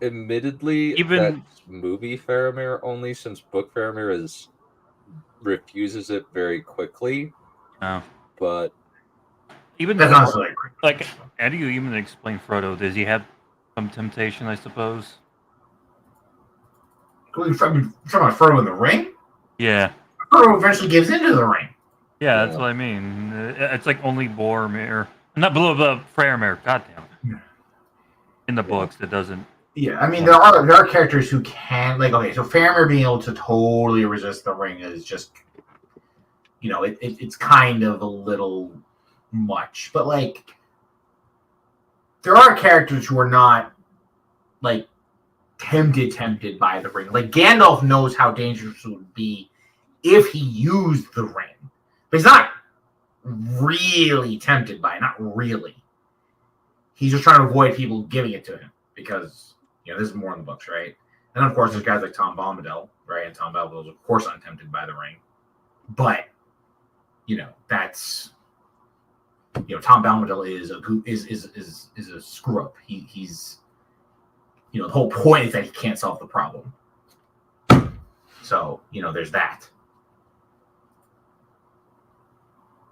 Admittedly, that movie Faramir only, since book Faramir refuses it very quickly. Oh. But even That's not so like, how do you even explain Frodo? Does he have some temptation, I suppose? You're talking about Frodo in the ring? Yeah. Frodo eventually gives into the ring. Yeah, that's what I mean. It's like only Boromir, not Faramir. Goddamn. In the books, it doesn't. Yeah, I mean there are characters who can so Faramir being able to totally resist the ring is just, it's kind of a little much, but there are characters who are not tempted by the ring. Like Gandalf knows how dangerous it would be if he used the ring, but he's not really tempted by it. Not really. He's just trying to avoid people giving it to him because this is more in the books, right? And of course, there's guys like Tom Bombadil, right? And Tom Bombadil is of course untempted by the ring, but that's Tom Bombadil is a screw up. He's the whole point is that he can't solve the problem. So there's that.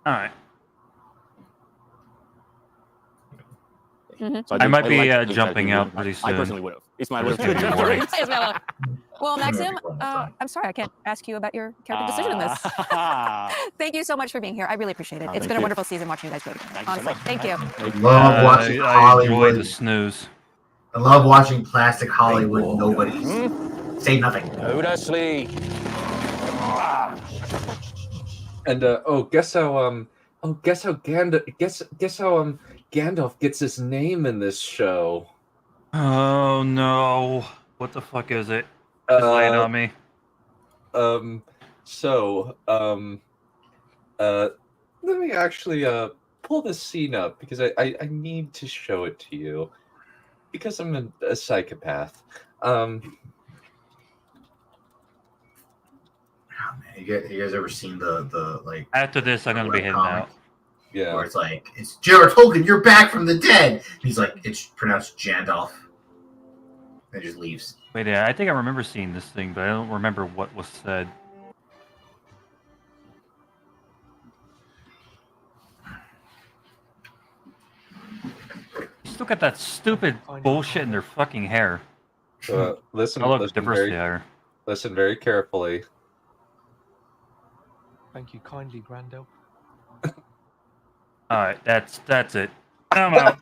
All right. Mm-hmm. So I might be like jumping out pretty soon. I personally would have. Ismail would have. Ismail. Well, Maxim, I'm sorry I can't ask you about your character decision in this. Thank you so much for being here. I really appreciate it. It's been a wonderful season watching you guys play together. Honestly, thank you. I love watching I Hollywood. enjoy the snooze. I love watching plastic Hollywood. Nobody's say nothing. Go to sleep. And guess how Gandalf gets his name in this show. Oh no! What the fuck is it? Just lay it on me. Let me actually pull this scene up because I need to show it to you because I'm a psychopath. Have you guys ever seen the like? After this, I'm gonna be heading out. Yeah. Where it's like, it's J.R. Tolkien, you're back from the dead. And he's like, it's pronounced Jandalf. And just leaves. Wait, yeah, I think I remember seeing this thing, but I don't remember what was said. Just look at that stupid bullshit in their fucking hair. Listen, I love listen diversity very, here. listen very carefully. Thank you kindly, Grandel. Alright, that's it. I'm out.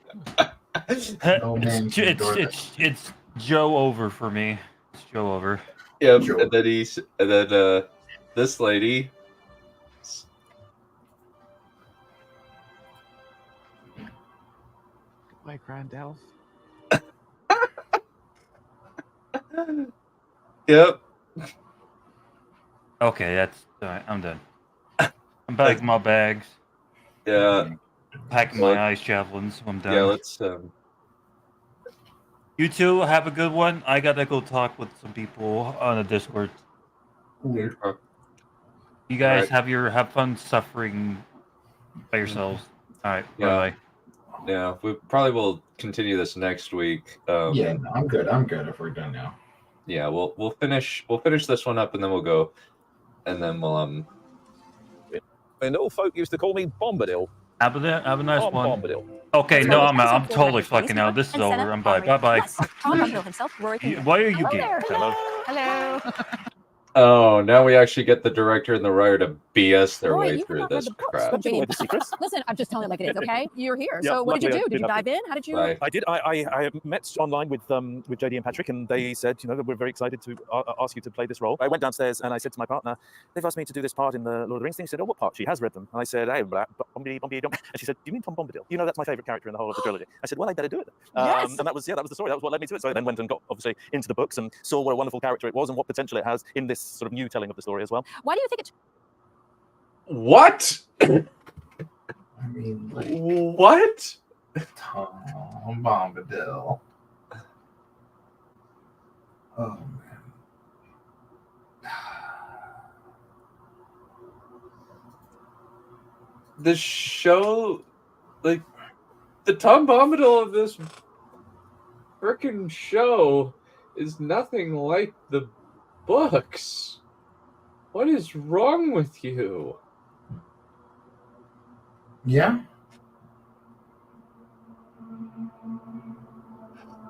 Oh, man, It's Joe over for me. It's Joe over. Yep, and then this lady. Goodbye, Grandel. Yep. Okay, that's alright. I'm done. I'm back with my bags. Yeah. Packing my ice javelins. I'm done. Yeah, let's. You two have a good one. I gotta go talk with some people on the Discord. You guys have fun suffering by yourselves. All right. Yeah. Bye. Yeah, we probably will continue this next week. Yeah, no, I'm good. I'm good if we're done now. Yeah, we'll finish this one up and then we'll go, and then we'll And all folk used to call me Bombadil. Have a nice I'm one. Bombadil. Okay, no, I'm totally fucking out. This is over. I'm bye. Bye. Tom Bombadil himself, Rory. Why are you Hello gay? there. Hello. Hello. Oh, now we actually get the director and the writer to BS their Roy, way you have through not read this the books. crap. But listen, I'm just telling it like it is, okay? You're here. Yeah, So what did you luckily do? Did you I dive in? How did you? I did. I met online with JD and Patrick, and they said, that we're very excited to ask you to play this role. I went downstairs and I said to my partner, they've asked me to do this part in the Lord of the Rings thing. She said, oh, what part? She has read them. And I said, hey, Bombadil. And she said, do you mean Tom Bombadil? You know, that's my favorite character in the whole of the trilogy. I said, well, I better do it. Yes. And that was the story. That was what led me to it. So I then went and got obviously into the books and saw what a wonderful character it was and what potential it has in this sort of new telling of the story as well. Why do you think it? What? I mean, like, what? Tom Bombadil. Oh man. The show, like, the Tom Bombadil of this frickin' show is nothing like the books. What is wrong with you? Yeah.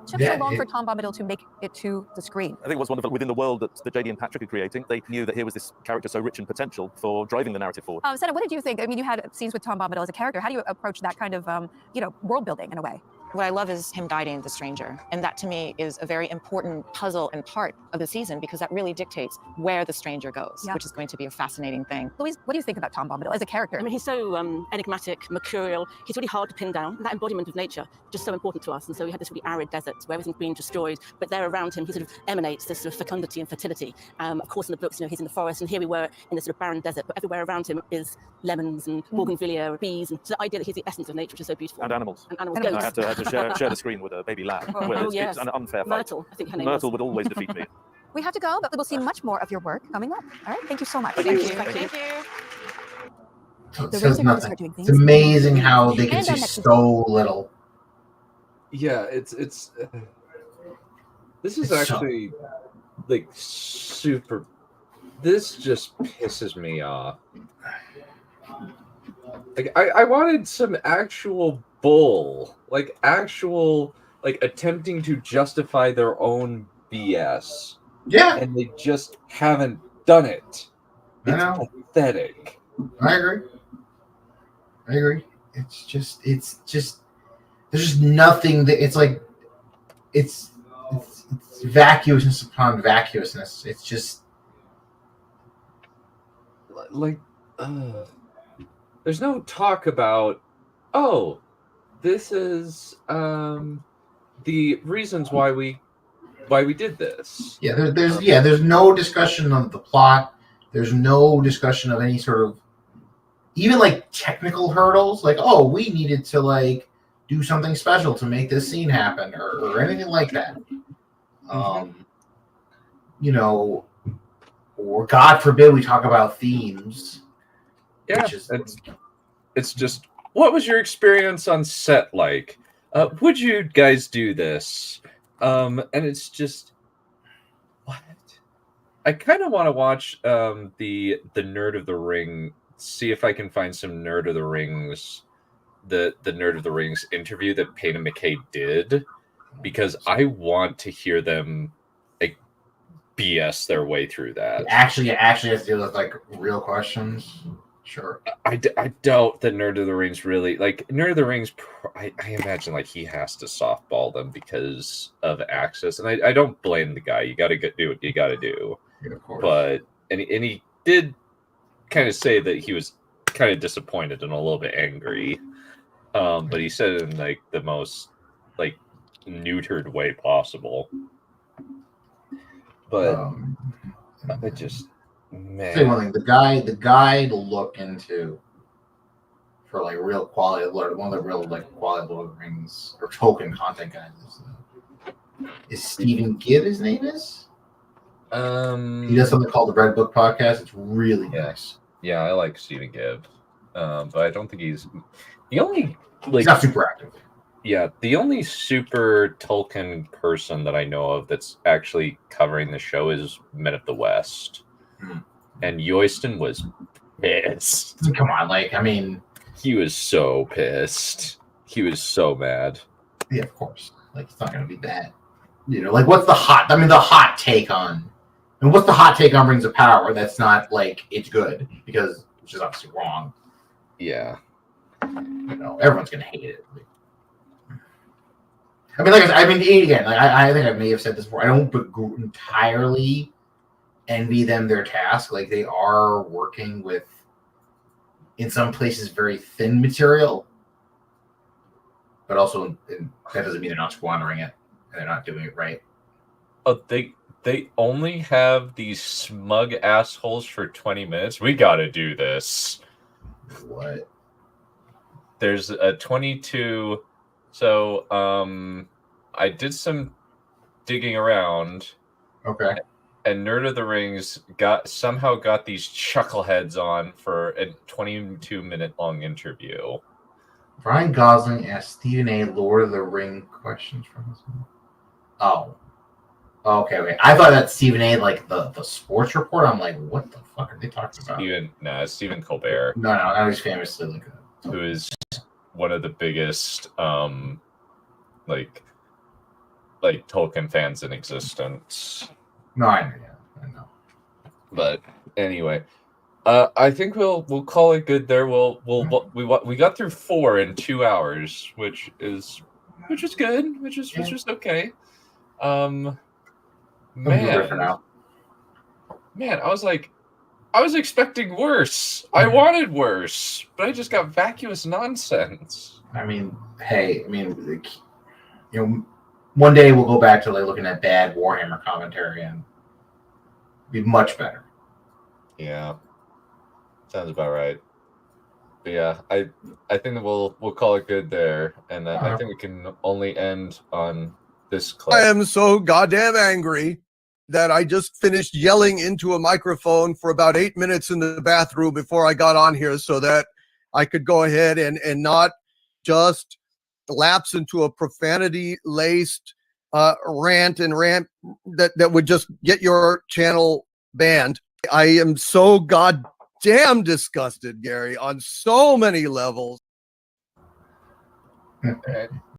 It took so long for Tom Bombadil to make it to the screen. I think what's wonderful within the world that JD and Patrick are creating, they knew that here was this character so rich in potential for driving the narrative forward. Senna, what did you think? I mean, you had scenes with Tom Bombadil as a character. How do you approach that kind of, world building in a way? What I love is him guiding the stranger. And that to me is a very important puzzle and part of the season because that really dictates where the stranger goes, which is going to be a fascinating thing. Louise, what do you think about Tom Bombadil as a character? I mean, he's so enigmatic, mercurial. He's really hard to pin down. That embodiment of nature, just so important to us. And so we had this really arid desert where everything's being destroyed, but there around him, he sort of emanates this sort of fecundity and fertility. Of course, in the books, he's in the forest, and here we were in this sort of barren desert, but everywhere around him is lemons and bougainvillea, bees, and so the idea that he's the essence of nature, which is so beautiful. And animals. And animals. I had to share the screen with a baby lamb. It's an unfair fight. Myrtle, I think her name Myrtle was. would always defeat me. We have to go, but we will see much more of your work coming up. All right, thank you so much. Thank you. Thank you. So it The says Rings are gonna nothing. start doing It's things. amazing how they can And see our next so little. Yeah, it's this is It's so- actually like super. This just pisses me off. Like I wanted some actual bull, like actual, like attempting to justify their own BS. Yeah, and they just haven't done it. I It's know. pathetic. I agree. It's just there's just nothing that it's like it's vacuousness upon vacuousness. It's just like there's no talk about, oh, this is the reasons why we did this. yeah. There's no discussion of the plot. There's no discussion of any sort of even like technical hurdles. Like, oh, we needed to like do something special to make this scene happen, or anything like that. or God forbid we talk about themes. Yeah, it's just, what was your experience on set like? Would you guys do this? And it's just, what? I kind of want to watch the Nerd of the Ring, see if I can find some Nerd of the Rings, the Nerd of the Rings interview that Payne and McKay did, because I want to hear them like BS their way through that. Actually has to deal with like real questions. Sure. I doubt that Nerd of the Rings really, like, Nerd of the Rings, I imagine like he has to softball them because of access, and I don't blame the guy. You got to do what you got to do. Yeah, of course. But and he did kind of say that he was kind of disappointed and a little bit angry, but he said it in like the most like neutered way possible. But I just, man, say one thing, the guy to look into for like real quality Lord, one of the real like quality Lord of the Rings or Tolkien content guys is Stephen Gibb. His name is. He does something called the Red Book Podcast. It's really nice. Yeah, I like Stephen Gibb, but I don't think he's the only like. He's not super active. Yeah, the only super Tolkien person that I know of that's actually covering the show is Men of the West. And Yoyston was pissed. Come on, like, I mean, he was so pissed. He was so mad. Yeah, of course. Like, it's not going to be that. You know, like, what's the hot take on? And what's the hot take on Rings of Power? That's not like it's good, because which is obviously wrong. Yeah. You know, everyone's going to hate it. I mean, like I mean, again, like I think I may have said this before. I don't entirely envy them their task. Like, they are working with, in some places, very thin material, but also that doesn't mean they're not squandering it and they're not doing it right. Oh, they only have these smug assholes for 20 minutes. We got to do this. What? There's a 22. So, I did some digging around. Okay. And Nerd of the Rings somehow got these chuckleheads on for a 22-minute long interview. Ryan Gosling asked Stephen A. Lord of the Ring questions from this one. Oh. Okay, wait. I thought that Stephen A. like the sports report. I'm like, what the fuck are they talking about? Stephen Colbert. No, I was famously like who is one of the biggest like Tolkien fans in existence. No, I know. But anyway, I think we'll call it good there. We got through 4 in 2 hours, which is good, which is okay. Man, I was expecting worse. I wanted worse, but I just got vacuous nonsense. I mean, hey, like, you know, one day we'll go back to like looking at bad Warhammer commentary and be much better. Yeah, sounds about right. But yeah, I think that we'll call it good there, and I think we can only end on this clip. I am so goddamn angry that I just finished yelling into a microphone for about 8 minutes in the bathroom before I got on here so that I could go ahead and not just lapse into a profanity-laced rant that would just get your channel banned. I am so goddamn disgusted, Gary, on so many levels. Okay.